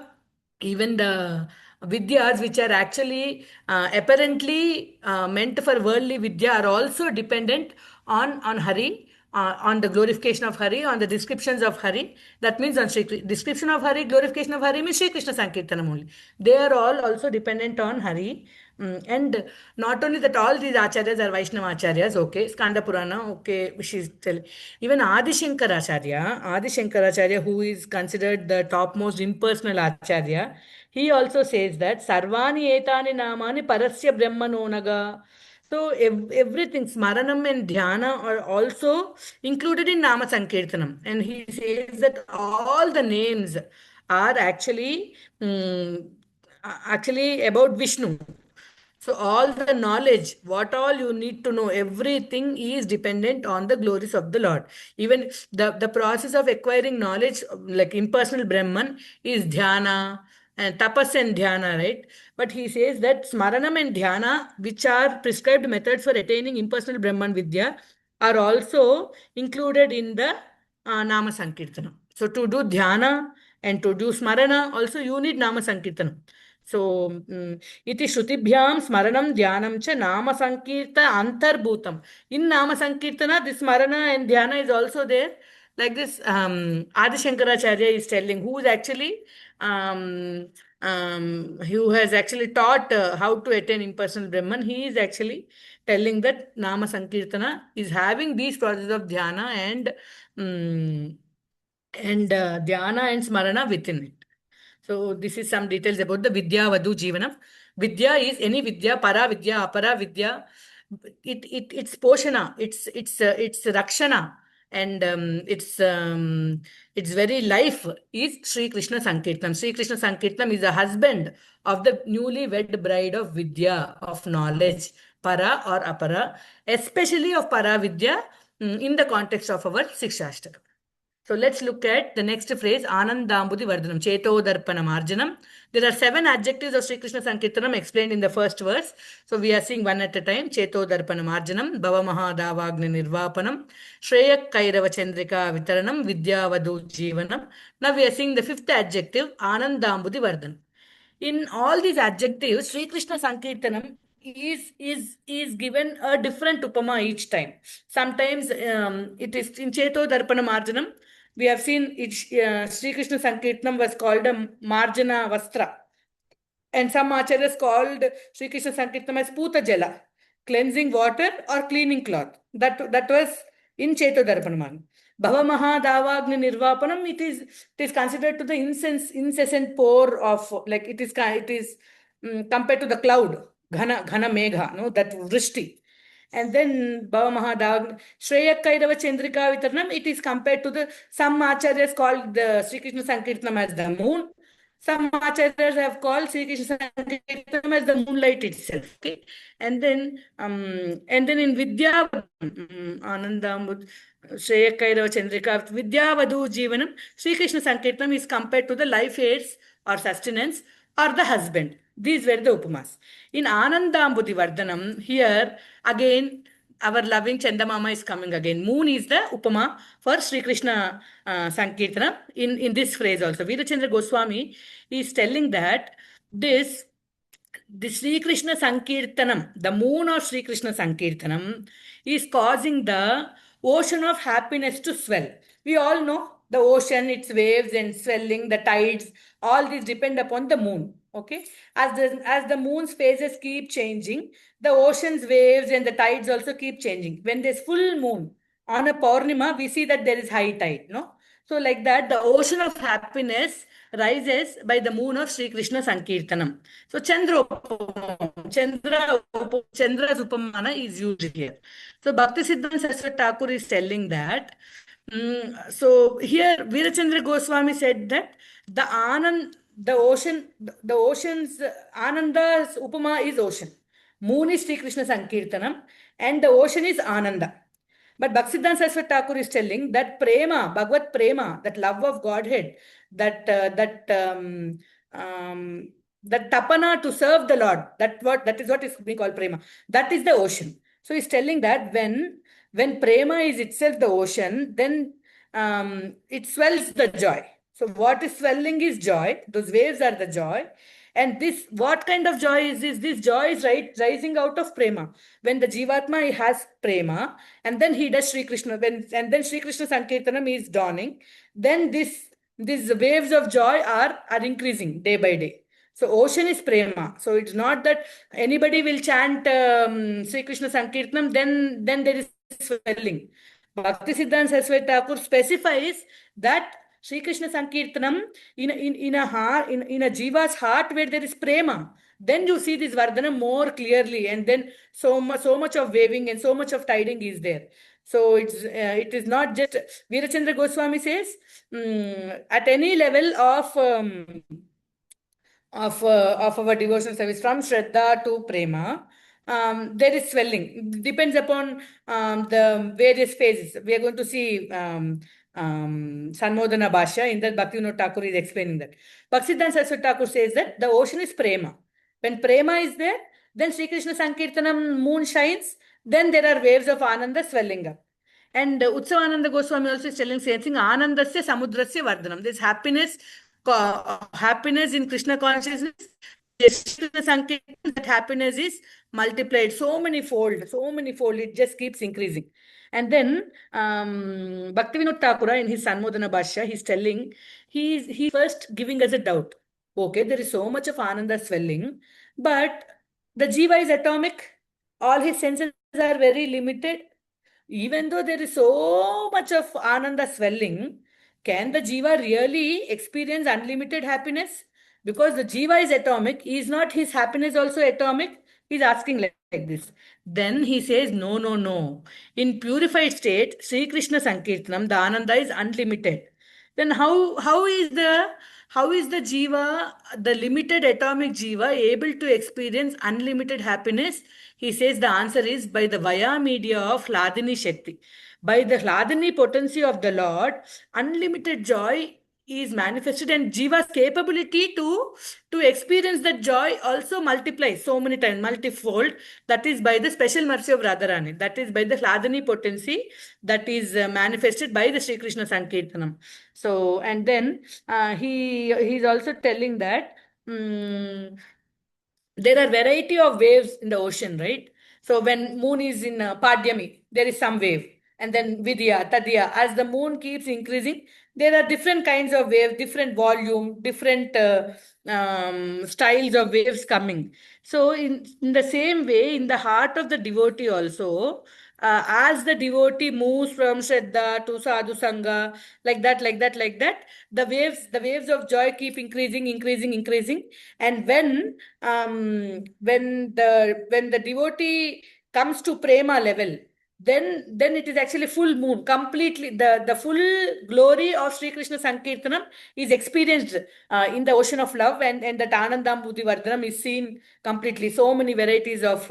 vidyas which are actually apparently meant for worldly vidya are also dependent on Hari, on the glorification of Hari, on the descriptions of Hari. That means on description of Hari, glorification of Hari means Shri Krishna Sankirtanam only. They are all also dependent on Hari. And not only that, all these acharyas are Vaishnava acharyas, okay, Skanda Purana, okay, she's telling. Even Adi Shankaracharya, who is considered the topmost impersonal acharya, he also says that Sarvani etani namani parasya brahmanonaga. So everything, Smaranam and Dhyana are also included in Nama Sankirtanam. And he says that all the names are actually about Vishnu. So all the knowledge, what all you need to know, everything is dependent on the glories of the Lord. Even the process of acquiring knowledge, like impersonal Brahman, is dhyana and tapas and dhyana, right? But he says that smaranam and dhyana, which are prescribed methods for attaining impersonal Brahman Vidya, are also included in the Nama Sankirtana. So to do dhyana and to do smarana, also you need Nama Sankirtana. So, iti Shrutibhyam Smaranam Dhyanam cha Nama Sankirta Antarbhutam. In Nama Sankirtana, this Smarana and Dhyana is also there. Like this, Adi Shankaracharya is telling, who has actually taught how to attain impersonal Brahman. He is actually telling that Nama Sankirtana is having these processes of Dhyana and Dhyana and Smarana within it. So this is some details about the Vidya Vadu Jivanam. Vidya is any Vidya, Para Vidya, Apara Vidya. It's Poshana, it's Rakshana, and its very life is Sri Krishna Sankirtanam. Sri Krishna Sankirtanam is the husband of the newly wed bride of Vidya, of knowledge, Para or Apara, especially of Para Vidya in the context of our Siksastakam. So let's look at the next phrase, Anandambudi Vardhanam, Cheto Darpana Marjanam. There are 7 adjectives of Sri Krishna Sankirtanam explained in the first verse. So we are seeing one at a time. Cheto Darpana Marjanam, Bhava Mahadavagni Nirvapanam, Shreyak Kairava Chandrika Vitaranam, Vidya Vadu Jivanam. Now we are seeing the 5th adjective, Anandambudi Vardhanam. In all these adjectives, Sri Krishna Sankirtanam is given a different upama each time. Sometimes it is in Cheto Darpana Marjanam. We have seen it, Sri Krishna Sankirtanam was called a Marjana Vastra. And some acharyas called Sri Krishna Sankirtanam as Puta Jala, cleansing water or cleaning cloth. That was in Cheto Darpanam. Bhava Mahadavagni Nirvapanam, it is considered to the incessant pour of, like it is compared to the cloud, Ghana Megha, no, that Vrishti. And then Bhava Mahadav, Shreyak Kairava Chandrika Vitarnam, it is compared to some acharyas called the Sri Krishna Sankirtanam as the moon. Some acharyas have called Sri Krishna Sankirtanam as the moonlight itself. Okay, and then in Vidya Anandamud Shreyakairava Chandrika Vidyavadu Jivanam, Sri Krishna Sankirtanam is compared to the life aids or sustenance or the husband. These were the upamas. In Anandambudhi Vardhanam, here again our loving Chandamama is coming again. Moon is the upama for Sri Krishna Sankirtana in this phrase also. Veerachandra Goswami is telling that this the Sri Krishna Sankirtanam, the moon of Sri Krishna Sankirtanam, is causing the ocean of happiness to swell. We all know the ocean, its waves and swelling, the tides, all these depend upon the moon. Okay, as the moon's phases keep changing, the ocean's waves and the tides also keep changing. When there's full moon on a Purnima, we see that there is high tide. No, so like that, the ocean of happiness rises by the moon of Sri Krishna Sankirtanam. So Chandra's Upamana is used here. So Bhakti Siddhanta Saraswati Thakur is telling that. So here Veerachandra Goswami said that the Anand, the ocean's Ananda's Upama is ocean. Moon is Sri Krishna Sankirtanam and the ocean is Ananda. But Bhaktisiddhanta Saraswati Thakur is telling that prema, Bhagavad prema, that love of Godhead, that tapana to serve the Lord, that is what is being called prema. That is the ocean. So he's telling that when prema is itself the ocean, then it swells the joy. So what is swelling is joy. Those waves are the joy. And this, what kind of joy is this? This joy is rising out of prema. When the Jivatma has prema, and then he does Sri Krishna, and then Sri Krishna Sankirtanam is dawning, then these waves of joy are increasing day by day. So ocean is prema. So it's not that anybody will chant Sri Krishna Sankirtanam, then there is swelling. Bhakti Siddhanta Saraswati Thakur specifies that Sri Krishna Sankirtanam in a jiva's heart where there is prema, then you see this Vardhana more clearly, and then so much of waving and so much of tiding is there. So it is not just Veerachandra Goswami says at any level of our devotional service from Shraddha to Prema, there is swelling. Depends upon the various phases. We are going to see Sanmodana Bhashya. In that, Bhaktivinoda Thakur is explaining that. Bhaktisiddhanta Saraswati Thakur says that the ocean is Prema. When Prema is there, then Sri Krishna Sankirtanam moon shines, then there are waves of Ananda swelling up. And Utsavananda Goswami also is telling same thing, Anandasya Samudrasya Vardhanam. This happiness in Krishna consciousness, that happiness is multiplied so many fold, it just keeps increasing. And then Bhaktivinoda Thakur in his Sanmodana Bhashya, he's telling, he's first giving us a doubt. Okay, there is so much of Ananda swelling, but the Jiva is atomic, all his senses are very limited. Even though there is so much of Ananda swelling, can the Jiva really experience unlimited happiness? Because the Jiva is atomic, is not his happiness also atomic? He's asking like this. Then he says, no, no, no. In purified state, Sri Krishna Sankirtanam, the Ananda is unlimited. Then how is the Jiva, the limited atomic Jiva, able to experience unlimited happiness? He says the answer is by the via media of Hladini Shakti. By the Hladini potency of the Lord, unlimited joy is manifested, and Jiva's capability to experience that joy also multiplies so many times, multifold. That is by the special mercy of Radharani. That is by the Hladini potency that is manifested by the Sri Krishna Sankirtanam. So, and then he's also telling that there are variety of waves in the ocean, right? So when moon is in Padyami, there is some wave. And then Vidya, Tadya, as the moon keeps increasing, there are different kinds of waves, different volume, different styles of waves coming. So in the same way, in the heart of the devotee also, as the devotee moves from Shraddha to Sadhu Sangha, like that, the waves of joy keep increasing. And when the devotee comes to prema level, then it is actually full moon. Completely, the full glory of Sri Krishna Sankirtanam is experienced in the ocean of love, and that Anandambudhi Vardhanam is seen completely. So many varieties of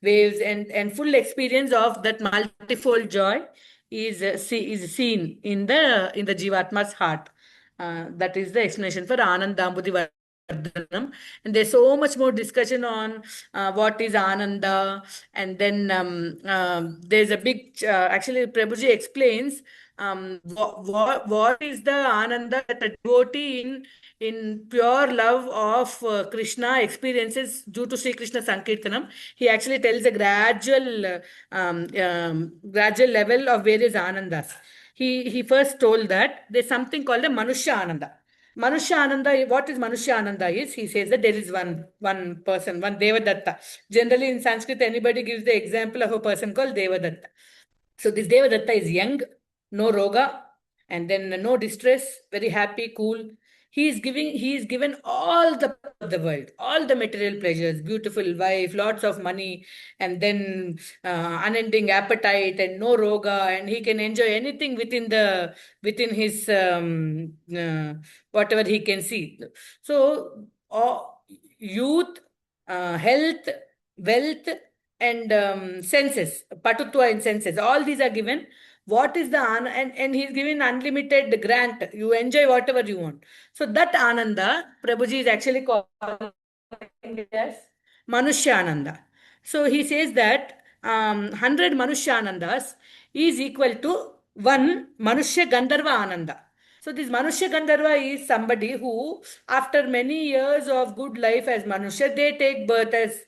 waves, and full experience of that multifold joy is seen in the Jivatma's heart. That is the explanation for Anandambudhi Vardhanam. And there's so much more discussion on what is Ananda. And then there's a big, actually, Prabhuji explains what is the Ananda that a devotee in pure love of Krishna experiences due to Sri Krishna Sankirtanam. He actually tells a gradual level of various Anandas. He first told that there's something called a Manusha Ananda. Manusha Ananda, what is Manusha Ananda is, he says that there is one person, one Devadatta. Generally in Sanskrit, anybody gives the example of a person called Devadatta. So this Devadatta is young, no roga, and then no distress, very happy, cool. He is given all the world, all the material pleasures, beautiful wife, lots of money, and then unending appetite and no roga, and he can enjoy anything within his whatever he can see. So youth, health, wealth, and senses, patutva in senses, all these are given. What is the and he's giving unlimited grant. You enjoy whatever you want. So that Ananda, Prabhuji is actually calling it as Manushya Ananda. So he says that 100 Manushya Anandas is equal to one Manushya Gandharva Ananda. So this Manushya Gandharva is somebody who, after many years of good life as Manushya, they take birth as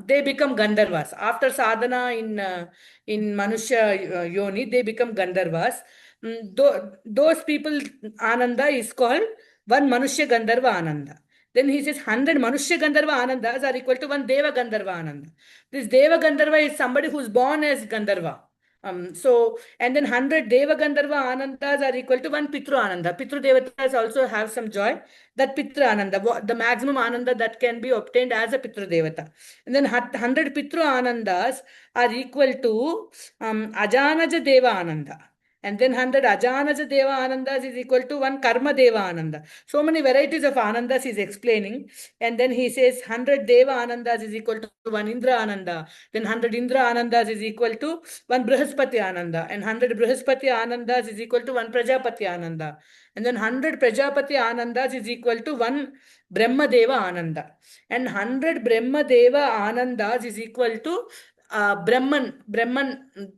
they become Gandharvas. After sadhana in Manushya Yoni, they become Gandharvas. Those people, Ananda is called one Manushya Gandharva Ananda. Then he says 100 Manushya Gandharva Anandas are equal to one Deva Gandharva Ananda. This Deva Gandharva is somebody who's born as Gandharva. And then 100 Deva Gandharva Anandas are equal to one Pitru Ananda. Pitru Devatas also have some joy. That Pitru Ananda, the maximum Ananda that can be obtained as a Pitru Devata. And then 100 Pitru Anandas are equal to Ajanaja Deva Ananda. And then 100 Ajanaja Deva Anandas is equal to one Karma Deva Ananda. So many varieties of Anandas he's explaining. And then he says 100 Deva Anandas is equal to one Indra Ananda. Then 100 Indra Anandas is equal to one Brihaspati Ananda. And 100 Brihaspati Anandas is equal to one Prajapati Ananda. And then 100 Prajapati Anandas is equal to one Brahma Deva Ananda. And 100 Brahma Deva Anandas is equal to Brahman,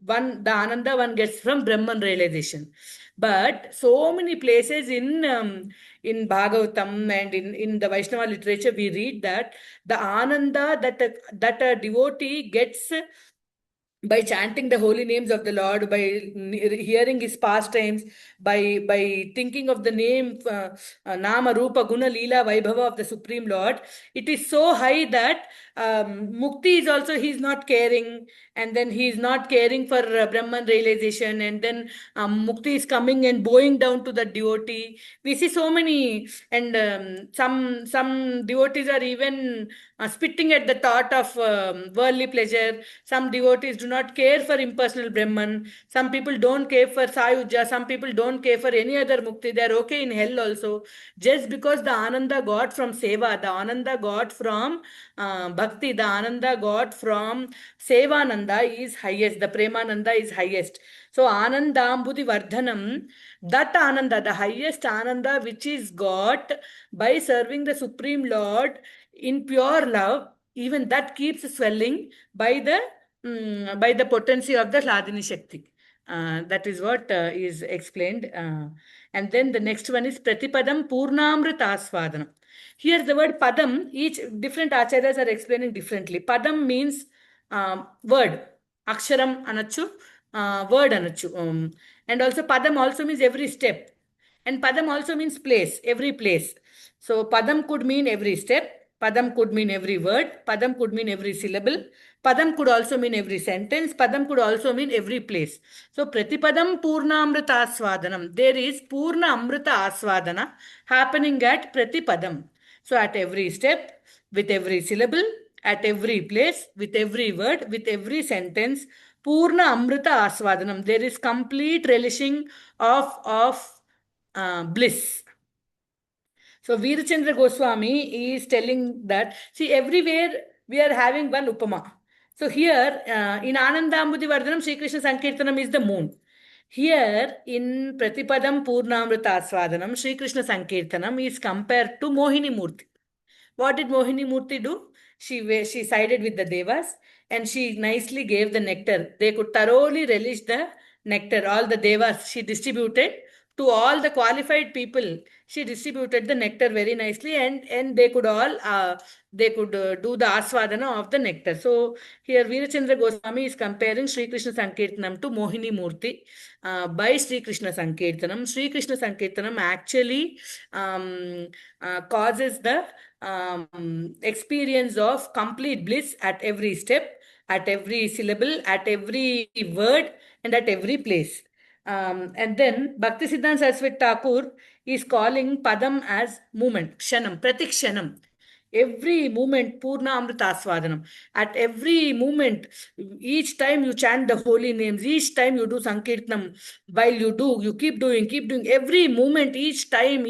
one, the Ananda one gets from Brahman realization. But so many places in Bhagavatam and in the Vaishnava literature, we read that the Ananda that a devotee gets by chanting the holy names of the Lord, by hearing his pastimes, by thinking of the name, Nama, Rupa, Guna, Leela, Vaibhava of the Supreme Lord, it is so high that Mukti is also, he is not caring, and then he is not caring for Brahman realization, and then Mukti is coming and bowing down to the devotee. We see so many, and some devotees are even spitting at the thought of worldly pleasure. Some devotees do not care for impersonal Brahman. Some people don't care for Sayuja. Some people don't care for any other Mukti. They are okay in hell also. Just because the Ananda got from Seva, the Ananda got from Bhakti, the Ananda got from Sevananda is highest. The Premananda is highest. So Anandambudhi Vardhanam, that Ananda, the highest Ananda which is got by serving the Supreme Lord in pure love, even that keeps swelling by the potency of the Hladini Shakti. That is what is explained. And then the next one is Pratipadam Purnamrita Asvadanam. Here the word Padam, each different acharyas are explaining differently. Padam means word. Aksharam anachu, word anachu. And also Padam also means every step. And Padam also means place, every place. So Padam could mean every step. Padam could mean every word. Padam could mean every syllable. Padam could also mean every sentence. Padam could also mean every place. So Pratipadam Purna Amrita Aswadanam. There is Purna Amrita Aswadana happening at Pratipadam. So at every step, with every syllable, at every place, with every word, with every sentence. Purna Amrita Aswadanam. There is complete relishing of bliss. So Veerachandra Goswami is telling that, see, everywhere we are having one Upama. So here in Anandambudhi Vardhanam, Sri Krishna Sankirtanam is the moon. Here in Pratipadam Purnamrita Aswadanam, Sri Krishna Sankirtanam is compared to Mohini Murti. What did Mohini Murti do? She sided with the Devas and she nicely gave the nectar. They could thoroughly relish the nectar. All the Devas she distributed to all the qualified people. She distributed the nectar very nicely, and they could all do the aswadana of the nectar. So here Veerachandra Goswami is comparing Sri Krishna Sankirtanam to Mohini Murti by Sri Krishna Sankirtanam. Sri Krishna Sankirtanam actually causes the experience of complete bliss at every step, at every syllable, at every word, and at every place. And then Bhaktisiddhanta Saraswati Thakur is calling Padam as movement, Kshanam, Pratikshanam. Every movement, Purna Amrita Aswadanam. At every movement, each time you chant the holy names, each time you do Sankirtanam, while you keep doing. Every movement, each time,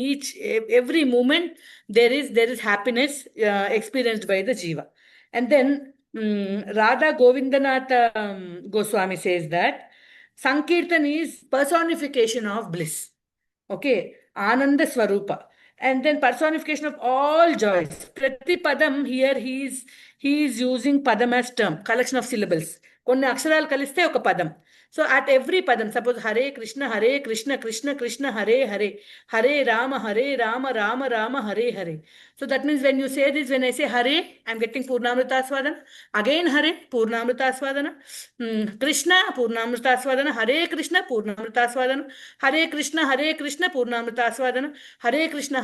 every moment, there is happiness experienced by the Jiva. And then Radha Govindanath Goswami says that Sankirtan is personification of bliss. Okay, Ananda Swarupa. And then personification of all joys. Pratipadam, here he is using padam as term, collection of syllables. కొన్ని అక్షరాలు కలిస్తే ఒక పదం. So at every పదం, suppose Hare Krishna Krishna Krishna Hare Hare, Hare Rama Rama Rama Hare Hare. So that means when you say this, when I say hare, I'm getting purnamrita aswadana. Again hare, purnamrita aswadana. Krishna, purnamrita aswadana. Hare Krishna, purnamrita aswadana. Hare Krishna, purnamrita aswadana. Hare Krishna,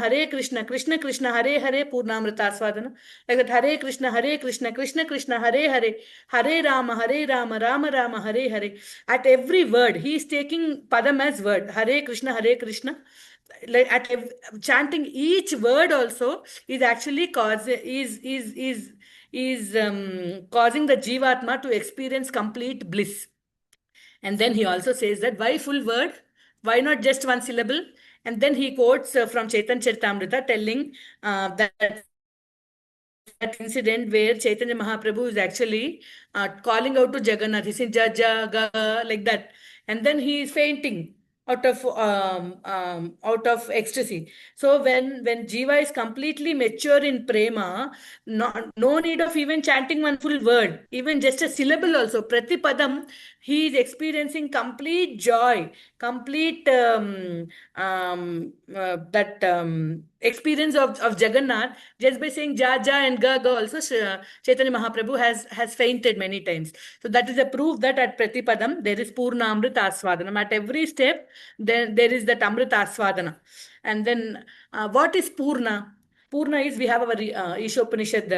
Krishna Krishna, Hare Hare, purnamrita aswadana. Like that, Hare Krishna, Krishna Krishna, Hare Hare. Hare Rama, Rama Rama, Hare Hare. At every word, he is taking padam as word. Hare Krishna. Like chanting each word also is actually causing the Jivatma to experience complete bliss. And then he also says that why full word? Why not just one syllable? And then he quotes from Chaitanya Charitamrita telling that incident where Chaitanya Mahaprabhu is actually calling out to Jagannath. He says, ja, ja, ga, like that. And then he is fainting out of ecstasy. So when Jiva is completely mature in prema, no need of even chanting one full word, even just a syllable also. Pratipadam, he is experiencing complete joy, complete experience of Jagannath just by saying ja ja and ga ga. Also Chaitanya Mahaprabhu has fainted many times. So that is a proof that at Pratipadam there is Purna Amrita Aswadanam. At every step there is that Amrita Aswadana. And then what is Purna? Purna is, we have our Ishopanishad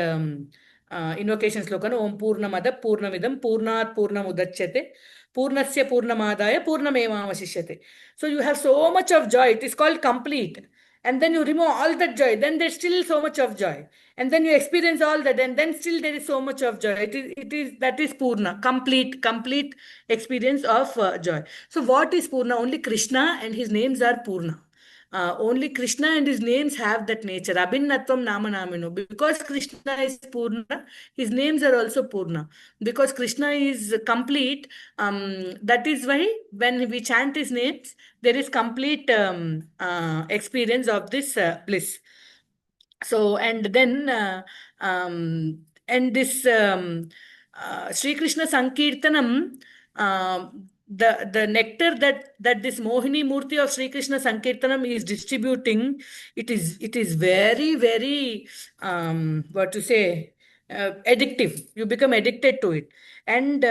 invocation slogan, Om Purnamada Purnamidam Purnat Purnamudachyate Purnasya Purnamadaya Purnamevavasishyate. So you have so much of joy. It is called complete. And then you remove all that joy. Then there's still so much of joy. And then you experience all that. And then still there is so much of joy. That is Purna. Complete experience of joy. So what is Purna? Only Krishna and his names are Purna. Only Krishna and his names have that nature. Abhinnatvam Namanamino. Because Krishna is Purna, his names are also Purna. Because Krishna is complete, that is why when we chant his names, there is complete experience of this bliss. So, and then, and this Sri Krishna Sankirtanam, the nectar that this Mohini Murti of Sri Krishna Sankirtanam is distributing, it is very, very, what to say, addictive. You become addicted to it. And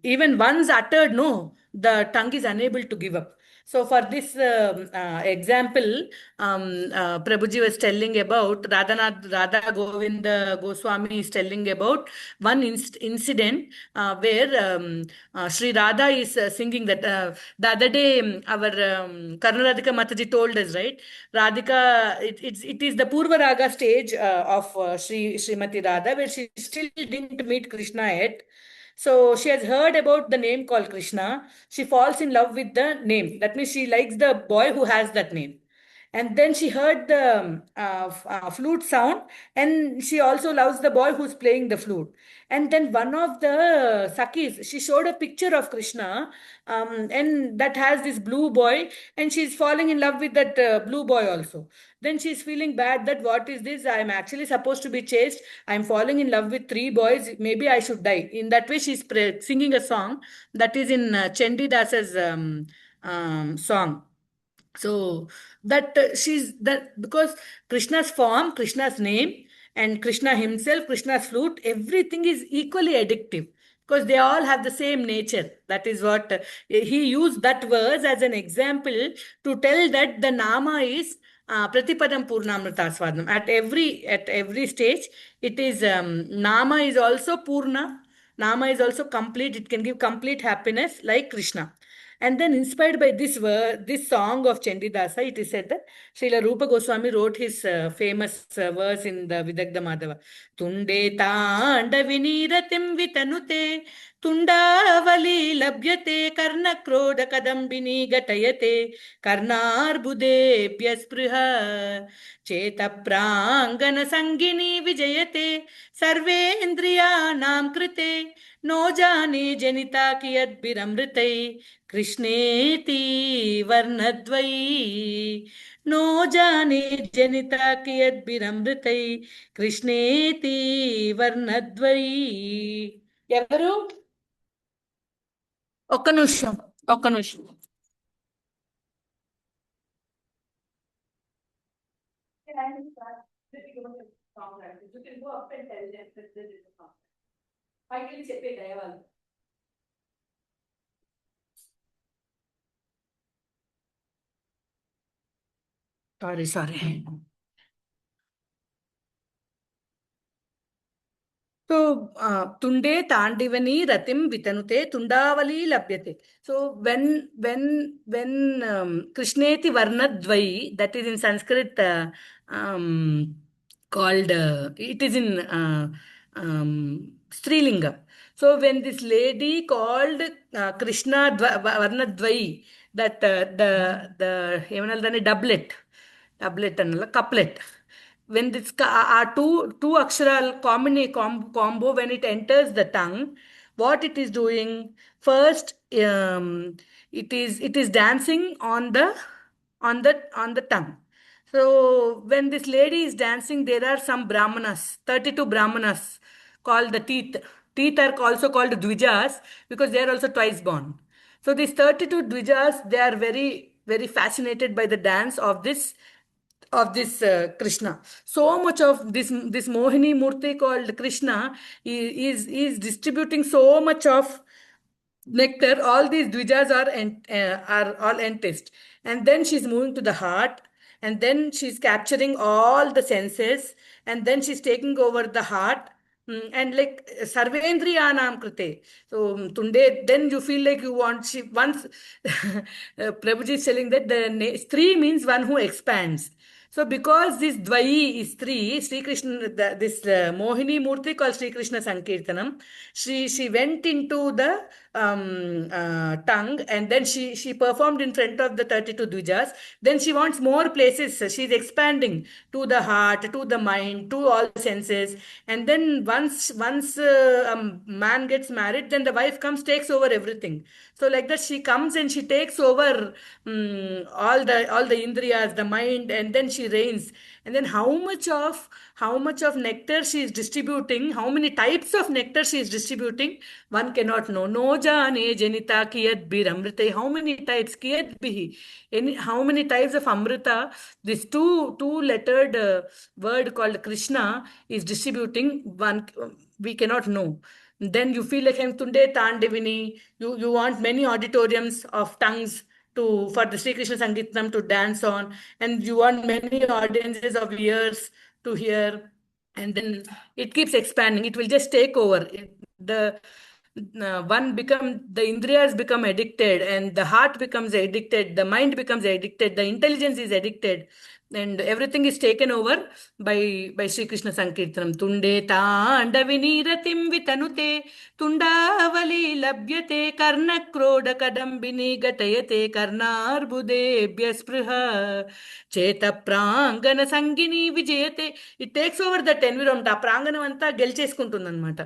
even once uttered, no, the tongue is unable to give up. So for this example, Prabhuji was telling about Radha Govinda Goswami is telling about one incident where Sri Radha is singing that the other day our Karnaradhika Mataji told us, right? Radhika, it is the Purva Raga stage of Srimati Radha where she still didn't meet Krishna yet. So she has heard about the name called Krishna. She falls in love with the name. That means she likes the boy who has that name. And then she heard the flute sound, and she also loves the boy who's playing the flute. And then one of the Sakis, she showed a picture of Krishna, and that has this blue boy, and she's falling in love with that blue boy also. Then she's feeling bad that what is this? I'm actually supposed to be chased. I'm falling in love with three boys. Maybe I should die. In that way, she's singing a song that is in Chendi Das's song. So that she's that because Krishna's form, Krishna's name, and Krishna himself, Krishna's flute, everything is equally addictive because they all have the same nature. That is what he used that verse as an example to tell that the nama is Pratipadam Purnamrita Swadam. At every stage, it is nama is also Purna. Nama is also complete. It can give complete happiness like Krishna. And then, inspired by this song of Chandidasa, it is said that Srila Rupa Goswami wrote his famous verse in the Vidagdha Madhava. Tunde taandavini ratim vitanute, tundavali labhyate, karna krodha kadambini gatayate, karnarbhude spruha, cheta prangana sangini vijayate, sarvendriyanam krite, no jane janita kiyad biramritai, कृष्णेति वर्णद्वयी नो जाने जनिता कियद्भिरमृतै కృష్ణేతి వర్ణద్వయీ. ఎవరు? ఒక్క నిమిషం, ఒక్క నిమిషం. చెప్పే దయవాళ్ళు. Sorry. So, tunde tandivani ratim vitanute tundavali labhyate. So, when Krishneti varnadvai, that is in Sanskrit called, it is in Strilinga. So, when this lady called Krishna varnadvai, that the even doublet and couplet, when this are two aksharal combo, when it enters the tongue, what it is doing first, it is dancing on the tongue. So when this lady is dancing, there are some brahmanas, 32 brahmanas called the teeth are also called dvijas because they are also twice born. So these 32 dvijas, they are very very fascinated by the dance of this Krishna. So much of this Mohini Murti called Krishna is distributing so much of nectar. All these dvijas are all enticed, and then she's moving to the heart, and then she's capturing all the senses, and then she's taking over the heart. And like Sarvendriyanam Krite. So Tunde, then you feel like you want she once Prabhuji is telling that the three means one who expands. So because this Dvayi is three, Sri Krishna, this Mohini Murti called Sri Krishna Sankirtanam, she went into the tongue, and then she performed in front of the 32 Dvijas. Then she wants more places. So she's expanding to the heart, to the mind, to all senses. And then once a man gets married, then the wife comes, takes over everything. So like that, she comes and she takes over all the indriyas, the mind, and then she reigns. And then how much of nectar she is distributing, how many types of nectar she is distributing, one cannot know. No jane janita kiyad bir amrita. How many types kiyad bihi? How many types of amrita this two lettered word called Krishna is distributing? One we cannot know. Then you feel like Tunde Tandivini, you want many auditoriums of tongues to for the Sri Krishna Sangeetam to dance on, and you want many audiences of ears to hear, and then it keeps expanding. It will just take over. The one become the indriyas become addicted, and the heart becomes addicted, the mind becomes addicted, the intelligence is addicted, and everything is taken over by Sri Krishna Sankirtanam. Tunde taandavi ratim vitanute tundavali labhyate karna kroda kadambini gatayate karnarbudebhya spruha cheta prangana sangini vijayate. It takes over that environment. ఆ ప్రాంగణం అంతా గెలిచేసుకుంటుంది అనమాట.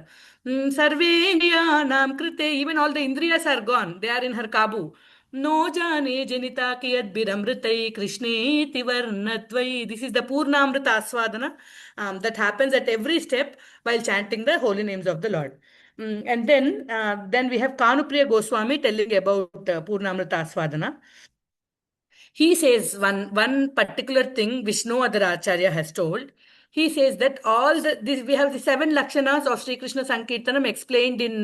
सर्वेन्द्रियाणां कृते, even all the indriyas are gone, they are in her kabu. No jane janita kiyadbiramritai krishneti varnatvai. This is the purnamrita aswadana that happens at every step while chanting the holy names of the Lord. And then we have Kanupriya Goswami telling about purnamrita aswadana. He says one particular thing which no other acharya has told. He says that all this, we have the seven lakshanas of Sri Krishna Sankirtanam explained in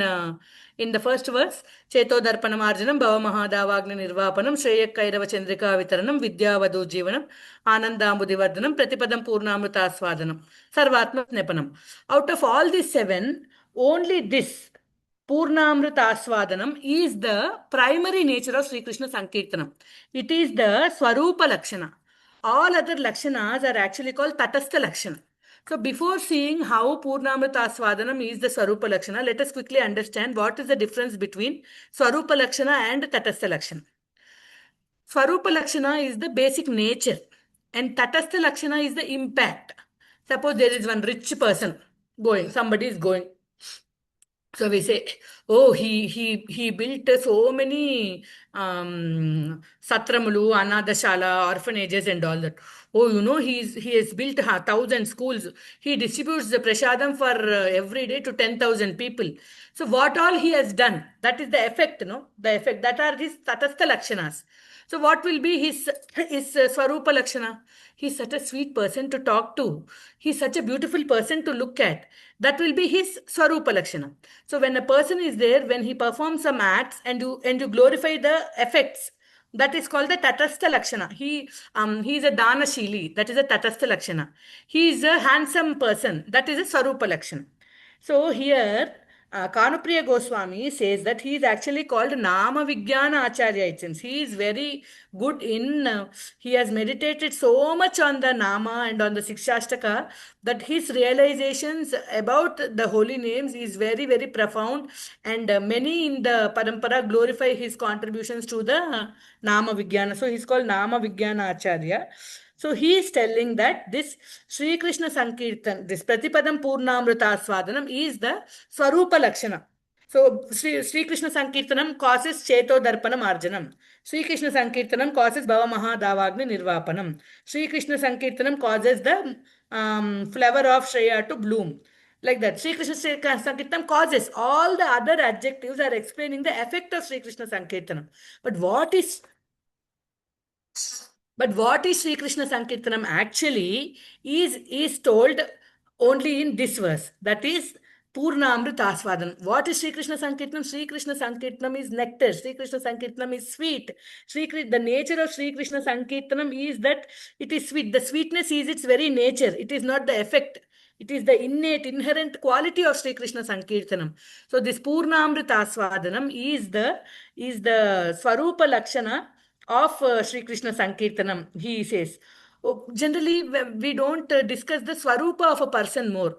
the first verse. Cheto darpanam arjanam bhava mahadavagni nirvapanam shreyak kairava chandrika vitaranam vidyavadu jivanam anandambudivardhanam pratipadam purnamrita swadanam sarvatma nepanam. Out of all these seven, only this Purnamrita Aswadanam is the primary nature of Sri Krishna Sankirtanam. It is the Swarupa Lakshana. All other Lakshanas are actually called Tatastha Lakshana. So before seeing how Purnamrita Aswadanam is the Swarupa Lakshana, let us quickly understand what is the difference between Swarupa Lakshana and Tatastha Lakshana. Swarupa Lakshana is the basic nature, and Tatastha Lakshana is the impact. Suppose there is one rich person going, somebody is going. So we say, oh, he built so many Satramulu, Anadashala, orphanages and all that. Oh, he has built 1,000 schools. He distributes the prasadam for every day to 10,000 people. So what all he has done, that is the effect, no? The effect, that are his Tatastha Lakshanas. So what will be his Swarupa Lakshana? He's such a sweet person to talk to. He's such a beautiful person to look at. That will be his Swarupa Lakshana. So when a person is there, when he performs some acts and you glorify the effects, that is called the Tatastha Lakshana. He is a Danashili. That is a Tatastha Lakshana. He is a handsome person. That is a Swarupa Lakshana. So here, Kanupriya Goswami says that he is actually called Nama Vijnana Acharya. It seems he is very good he has meditated so much on the Nama and on the Siksastakam that his realizations about the holy names is very, very profound. And many in the Parampara glorify his contributions to the Nama Vijnana. So he's called Nama Vijnana Acharya. So he is telling that this Sri Krishna Sankirtan, this Pratipadam Purnamrita Swadanam is the Swarupa Lakshana. So Sri Krishna Sankirtanam causes Cheto Darpanam Arjanam. Sri Krishna Sankirtanam causes Bhava Mahadavagni Nirvapanam. Sri Krishna Sankirtanam causes the flower of Shreya to bloom. Like that. Sri Krishna Sankirtanam causes. All the other adjectives are explaining the effect of Sri Krishna Sankirtanam. But what is Sri Krishna Sankirtanam actually is told only in this verse. That is Purnamrita Aswadanam. What is Sri Krishna Sankirtanam? Sri Krishna Sankirtanam is nectar. Sri Krishna Sankirtanam is sweet. The nature of Sri Krishna Sankirtanam is that it is sweet. The sweetness is its very nature. It is not the effect. It is the innate, inherent quality of Sri Krishna Sankirtanam. So this Purnamrita Aswadanam is the Swarupa Lakshana of Sri Krishna Sankirtanam, he says. Generally, we don't discuss the Swarupa of a person more.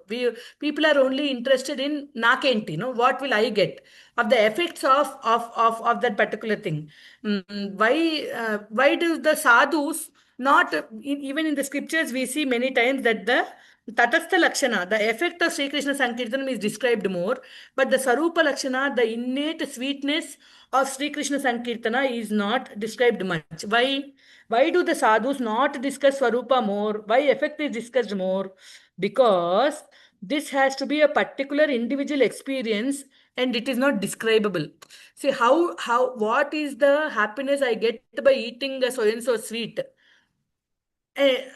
People are only interested in Nakenti, what will I get? Of the effects of that particular thing. Why do the sadhus not, even in the scriptures, we see many times that the Tatastha Lakshana, the effect of Sri Krishna Sankirtanam is described more, but the Sarupa Lakshana, the innate sweetness of Sri Krishna Sankirtana is not described much. Why? Why do the sadhus not discuss Swarupa more? Why effect is discussed more? Because this has to be a particular individual experience and it is not describable. See, what is the happiness I get by eating a so-and-so sweet?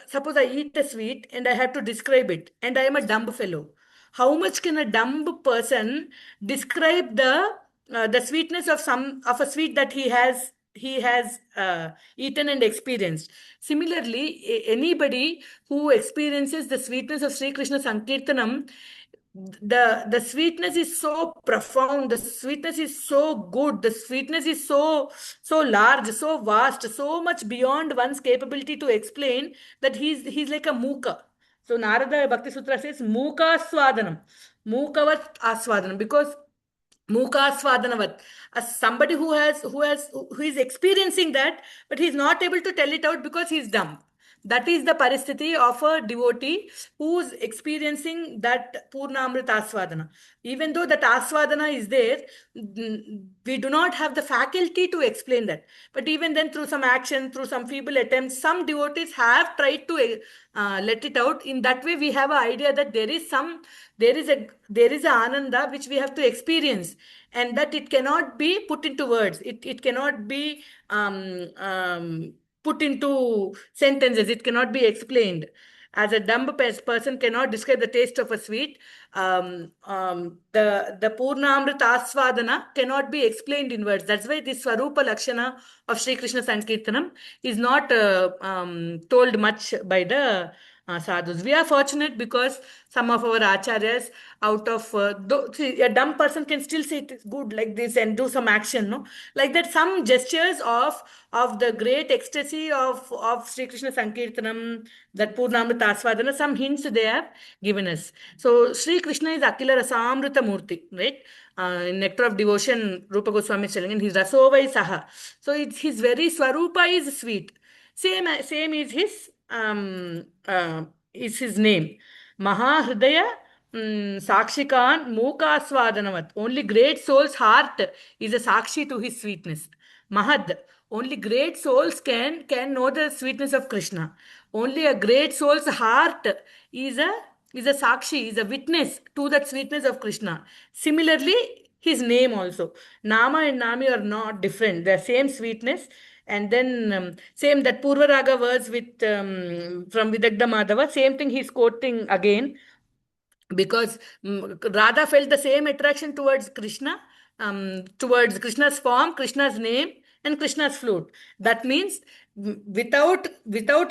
Suppose I eat a sweet and I have to describe it, and I am a dumb fellow. How much can a dumb person describe the sweetness of a sweet that he has he has eaten and experienced. Similarly, anybody who experiences the sweetness of Sri Krishna Sankirtanam, the sweetness is so profound, the sweetness is so good, the sweetness is so large, so vast, so much beyond one's capability to explain, that he's like a mooka. So Narada Bhakti Sutra says mooka swadanam, mookavat aswadanam, because Mukasvadanavat, as somebody who is experiencing that, but he's not able to tell it out because he's dumb. That is the paristhiti of a devotee who's experiencing that Purnamrita Aswadana. Even though that Aswadana is there, we do not have the faculty to explain that. But even then, through some action, through some feeble attempts, some devotees have tried to let it out. In that way, we have an idea that there is a ananda which we have to experience, and that it cannot be put into words. It cannot be put into sentences. It cannot be explained. As a dumb person cannot describe the taste of a sweet, the Purnamrita Aswadana cannot be explained in words. That's why this Swarupa Lakshana of Sri Krishna Sankirtanam is not told much by the sadhus. We are fortunate because some of our acharyas, out of see, a dumb person can still say it is good like this and do some action, no, like that. Some gestures of the great ecstasy of Sri Krishna Sankirtanam, that Purnamrita Aswadana, some hints they have given us. So Sri Krishna is Akila Rasamrita Murti, right? In Nectar of Devotion, Rupa Goswami is telling, and his Rasovai Saha. So it's his very Swarupa is sweet. Same is his name. Mahahridaya Sakshikan Mukaswadanavat. Only great soul's heart is a sakshi to his sweetness. Mahad. Only great souls can know the sweetness of Krishna. Only a great soul's heart is a is a sakshi, is a witness to that sweetness of Krishna. Similarly, his name also. Nama and Nami are not different. They are same sweetness. And then same that Purvaraga words with from Vidagda Madhava, same thing he's quoting again, because Radha felt the same attraction towards Krishna, towards Krishna's form, Krishna's name, and Krishna's flute. That means without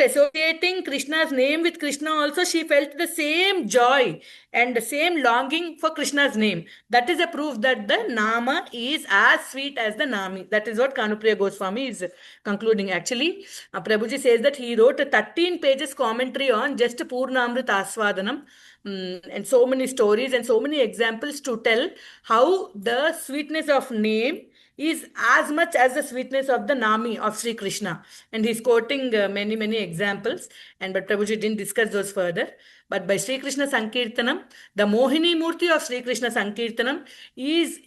associating Krishna's name with Krishna, also she felt the same joy and the same longing for Krishna's name. That is a proof that the Nama is as sweet as the Nami. That is what Kanupriya Goswami is concluding. Actually, Prabhuji says that he wrote a 13 pages commentary on just Purnamrita Aswadanam, and so many stories and so many examples to tell how the sweetness of name is as much as the sweetness of the Nami of Sri Krishna. And he's quoting many examples, and but Prabhuji didn't discuss those further. But by Sri Krishna Sankirtanam, the Mohini Murti of Sri Krishna Sankirtanam is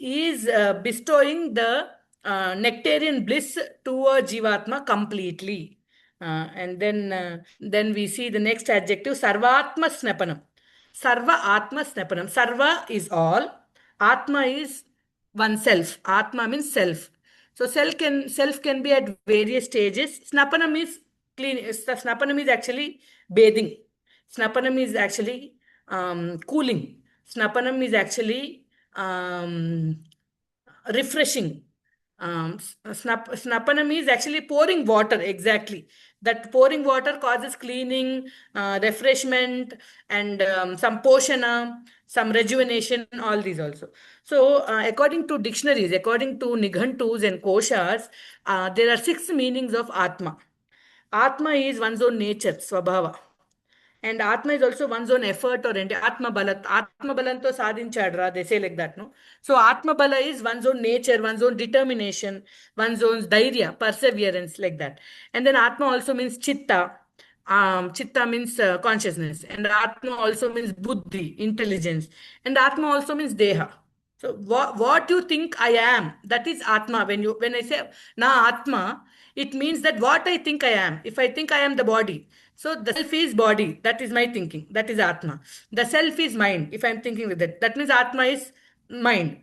bestowing the nectarian bliss to a Jivatma completely. And then we see the next adjective, Sarvatma Snapanam. Sarva Atma Snapanam. Sarva is all. Atma is oneself. Atma means self. So self can be at various stages. Snapanam is clean. Snapanam is actually bathing. Snapanam is actually cooling. Snapanam is actually refreshing. Snapanam is actually pouring water, exactly. That pouring water causes cleaning, refreshment, and some poshana, some rejuvenation, all these also. So, according to dictionaries, according to Nighantus and Koshas, there are 6 meanings of Atma. Atma is one's own nature, Swabhava. And Atma is also one's own effort or Atma Balat. Atma Balanto Sadin Chadra, they say like that, no? So Atma Bala is one's own nature, one's own determination, one's own dairya, perseverance, like that. And then Atma also means Chitta. Chitta means consciousness. And Atma also means Buddhi, intelligence. And Atma also means Deha. So what you think I am, that is Atma. When I say Na Atma, it means that what I think I am. If I think I am the body, so the self is body. That is my thinking. That is Atma. The self is mind. If I am thinking with that, that means Atma is mind.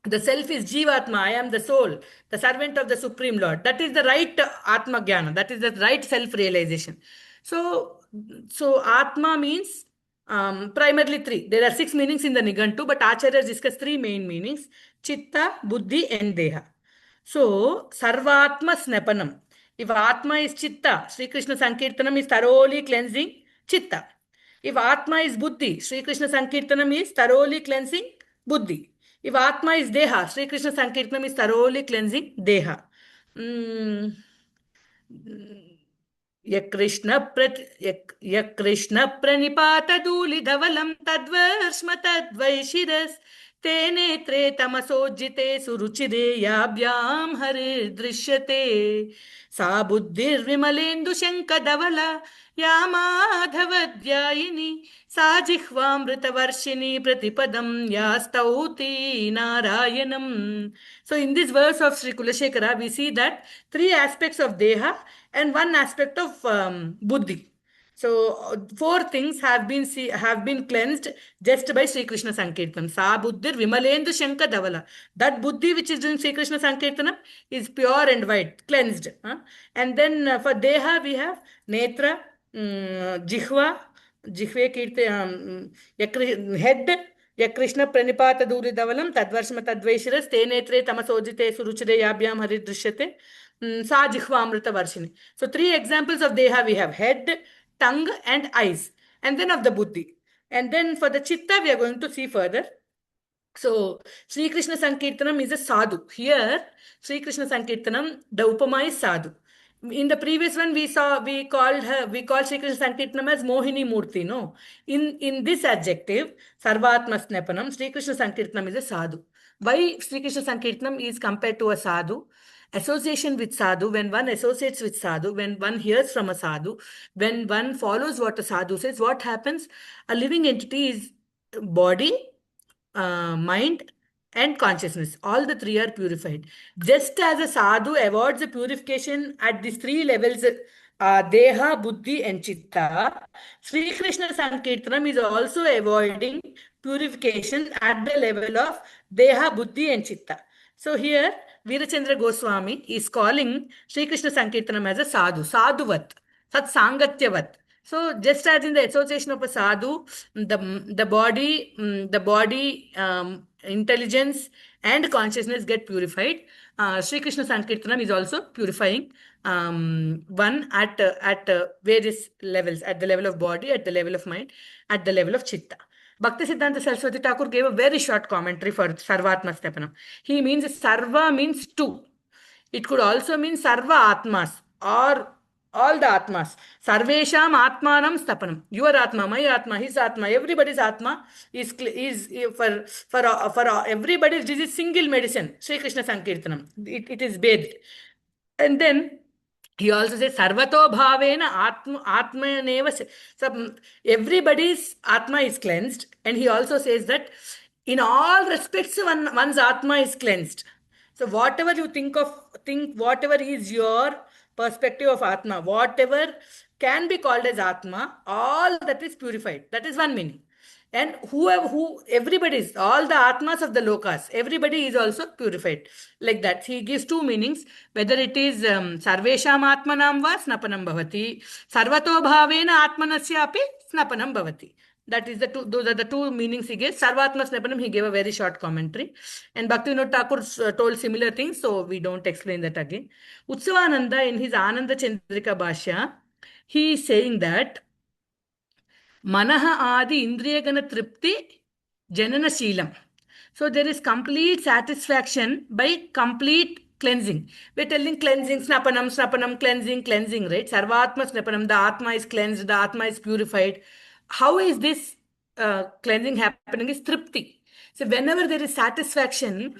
The self is Jivatma. I am the soul, the servant of the Supreme Lord. That is the right Atma Jnana. That is the right self-realization. So, Atma means primarily 3. There are 6 meanings in the Nigantu, but Acharyas discuss 3 main meanings: Chitta, Buddhi, and Deha. So, Sarvatma Snepanam. If Atma is Chitta, Sri Krishna Sankirtanam is thoroughly cleansing Chitta. If Atma is Buddhi, Sri Krishna Sankirtanam is thoroughly cleansing Buddhi. If Atma is Deha, Sri Krishna Sankirtanam is thoroughly cleansing Deha. Mm, यकृष्ण प्रणिपात धूलिधवलं तद्वर्ष्म तद्वैशिरस् ते नेत्रे तमसोज्जिते सुरुचिरे याभ्यां हरिर्दृश्यते सा बुद्धिर्विमलेन्दु शङ्खधवला या माधवध्यायिनी सा जिह्वामृतवर्षिणी प्रतिपदं या स्तौति नारायणम्. So in this verse of Sri Kulashekara, we see that three aspects of Deha and one aspect of Buddhi. So four things have been cleansed just by Sri Krishna Sankirtanam. Sa Buddhir Vimalendu Shanka Davala. That Buddhi which is doing Sri Krishna Sankirtanam is pure and white, cleansed. And then for Deha we have Netra, Jihva, Jihve Kirti, head, Yakrishna Pranipata Duri Davalam, Tadvarshma Tadvaishiras, Te Netre Tamasojite Suruchire Yabhyam Haridrishyate, Sa Jihva Amrita Varshini. So three examples of Deha we have: head, tongue and eyes, and then of the Buddhi. And then for the Chitta we are going to see further. So Sri Krishna Sankirtanam is a sadhu. Here Sri Krishna Sankirtanam, the Upama is sadhu. In the previous one we called Sri Krishna Sankirtanam as Mohini Murti. No, in this adjective Sarvatma Snepanam, Sri Krishna Sankirtanam is a sadhu. Why Sri Krishna Sankirtanam is compared to a sadhu? Association with sadhu, when one associates with sadhu, when one hears from a sadhu, when one follows what a sadhu says, what happens? A living entity is body, mind and consciousness. All the three are purified. Just as a sadhu avoids the purification at these three levels, Deha, Buddhi and Chitta, Sri Krishna Sankirtanam is also avoiding purification at the level of Deha, Buddhi and Chitta. So here Veerachandra Goswami is calling Sri Krishna Sankirtanam as a sadhu, sadhuvat, sat sangatyavat. So just as in the association of a sadhu, the body, intelligence and consciousness get purified. Sri Krishna Sankirtanam is also purifying one at various levels, at the level of body, at the level of mind, at the level of chitta. Bhakti Siddhanta Saraswati Thakur gave a very short commentary for Sarvatma Stepanam. He means Sarva means two. It could also mean Sarva Atmas or all the Atmas. Sarvesham Atmanam Stapanam. Your Atma, my Atma, his Atma, everybody's Atma is for everybody's disease single medicine. Sri Krishna Sankirtanam. It is bathed. And then he also says Sarvato Bhavena Atmaneva. So everybody's Atma is cleansed. And he also says that in all respects one's Atma is cleansed. So whatever you think, whatever is your perspective of Atma, whatever can be called as Atma, all that is purified. That is one meaning. And everybody is, all the Atmas of the Lokas, everybody is also purified. Like that. He gives two meanings, whether it is Sarvesham Atmanam va Snapanam Bhavati, Sarvato Bhavena Atmanasya api Snapanam Bhavati. That is those are the two meanings he gave. Sarvatma Snapanam, he gave a very short commentary. And Bhaktivinoda Thakur told similar things, so we don't explain that again. Utsavananda, in his Ananda Chandrika Bhashya, he is saying that Manaha Adi Indriyagana Tripti Janana Sheelam. So there is complete satisfaction by complete cleansing. We're telling cleansing, snapanam, cleansing, right? Sarvatma snapanam, the Atma is cleansed, the Atma is purified. How is this cleansing happening? Is tripti. So whenever there is satisfaction,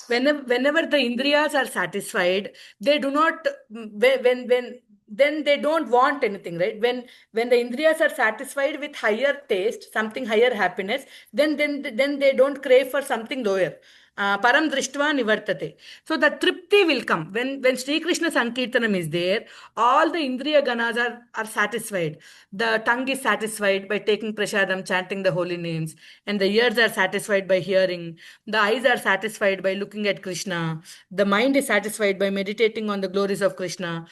whenever the indriyas are satisfied, they do not, then they don't want anything, right? When the indriyas are satisfied with higher taste, something higher happiness, then they don't crave for something lower. Param drishtva nivartate. So the tripti will come. When Sri Krishna Sankirtanam is there, all the Indriya Ganas are satisfied. The tongue is satisfied by taking prasadam, chanting the holy names. And the ears are satisfied by hearing. The eyes are satisfied by looking at Krishna. The mind is satisfied by meditating on the glories of Krishna.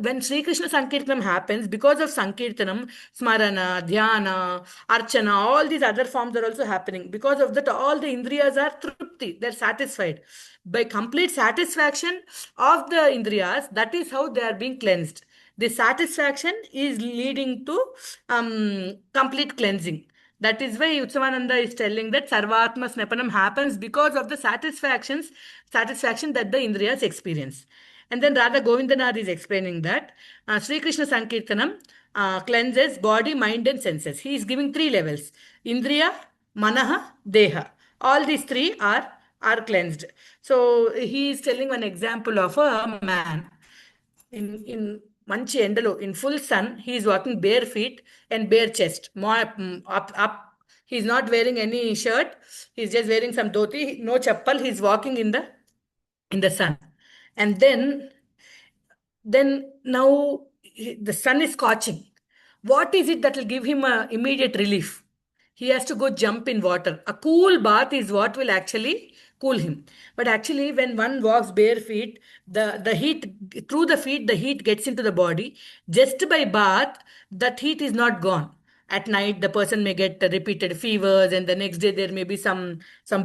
When Sri Krishna Sankirtanam happens, because of Sankirtanam, Smarana, Dhyana, Archana, all these other forms are also happening. Because of that, all the Indriyas are trupti, they're satisfied. By complete satisfaction of the indriyas, that is how they are being cleansed. The satisfaction is leading to complete cleansing. That is why Utsavananda is telling that Sarvatma Snapanam happens because of the satisfaction that the Indriyas experience. And then Radha Govindanath is explaining that Sri Krishna Sankirtanam cleanses body, mind, and senses. He is giving three levels: Indriya, Manaha, Deha. All these three are cleansed. So he is telling one example of a man in మంచి ఎండలో in full sun. He is walking bare feet and bare chest, more up. He is not wearing any shirt. He is just wearing some dhoti, no chappal. He is walking in the sun. And then now the sun is scorching. What is it that will give him a immediate relief? He has to go jump in water. A cool bath is what will actually cool him. But actually, when one walks bare feet, the heat through the feet, the heat gets into the body. Just by bath, that heat is not gone. At night, the person may get repeated fevers, and the next day there may be some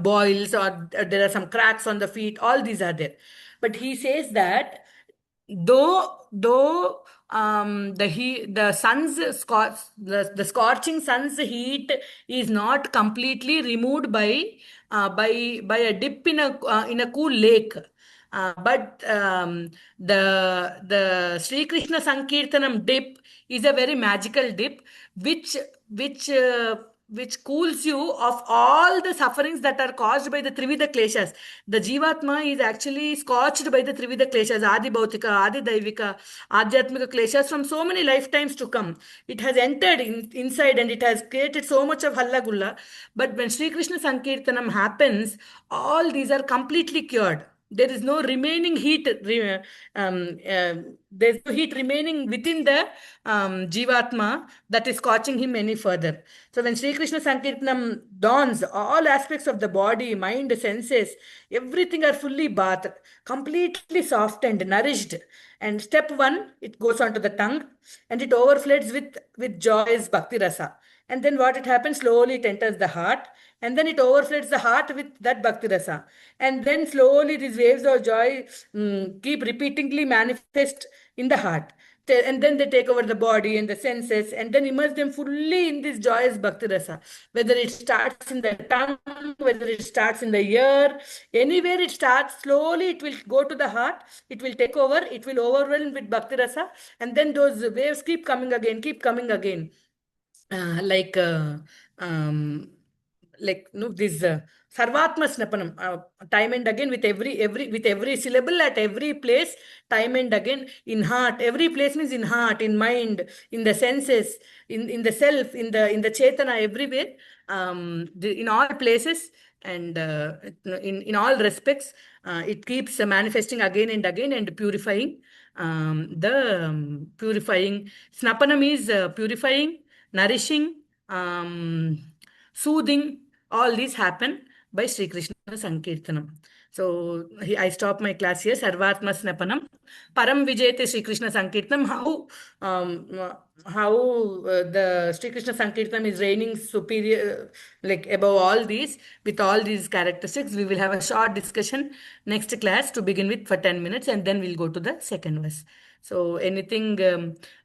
boils, or there are some cracks on the feet. All these are there. But he says that though the scorching sun's heat is not completely removed by a dip in a cool lake, but the Sri Krishna Sankirtanam dip is a very magical dip, which which uh, which cools you of all the sufferings that are caused by the Trivida Kleshas. The Jivatma is actually scorched by the Trivida Kleshas, Adi Bhautika, Adi Daivika, Adhyatmika Kleshas from so many lifetimes to come. It has entered inside and it has created so much of Halla Gulla. But when Sri Krishna Sankirtanam happens, all these are completely cured. There is no remaining heat. There's no heat remaining within the Jivatma that is scorching him any further. So when Sri Krishna Sankirtanam dawns, all aspects of the body, mind, senses, everything are fully bathed, completely softened, nourished. And step one, it goes onto the tongue and it overfloods with joyous bhakti rasa. And then what it happens, slowly it enters the heart, and then it overfloods the heart with that bhakti rasa. And then slowly these waves of joy keep repeatedly manifest in the heart. And then they take over the body and the senses and then immerse them fully in this joyous bhakti rasa. Whether it starts in the tongue, whether it starts in the ear, anywhere it starts, slowly it will go to the heart, it will take over, it will overwhelm with bhakti rasa, and then those waves keep coming again. uh, like uh, um, no, this sarvatma snapanam, time and again, with every syllable at every place, time and again, in heart. Every place means in heart, in mind, in the senses, in the self, in the chetana, everywhere, in all places, and in all respects, it keeps manifesting again and again and purifying. The purifying snapanam is purifying, nourishing, soothing. All these happen by Sri Krishna Sankirtanam. So I stop my class here. Sarvatma Snapanam. Param Vijayate Sri Krishna Sankirtanam. How the Sri Krishna Sankirtanam is reigning superior, like above all these, with all these characteristics. We will have a short discussion next class to begin with for 10 minutes, and then we'll go to the second verse. So anything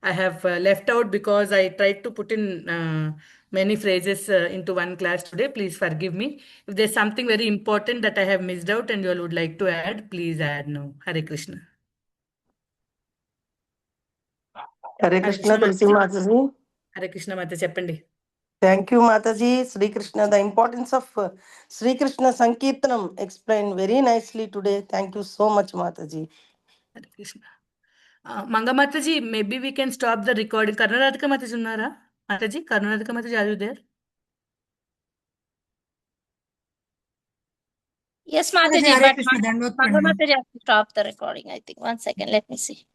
I have left out because I tried to put in many phrases into one class today, please forgive me. If there's something very important that I have missed out and you all would like to add, please add now. Hare Krishna. Hare Krishna, Tulasi Mataji. Hare Krishna Mata Cheppandi. Thank you, Mataji. Sri Krishna, the importance of Sri Krishna Sankirtanam explained very nicely today. Thank you so much, Mataji. Hare Krishna. Manga Mataji, maybe we can stop the recording. Karnataka Mataji unnara? Mataji, Karnataka Mataji, are you there? Yes, Mataji, but Manga Mataji has to stop the recording, I think. 1 second, let me see.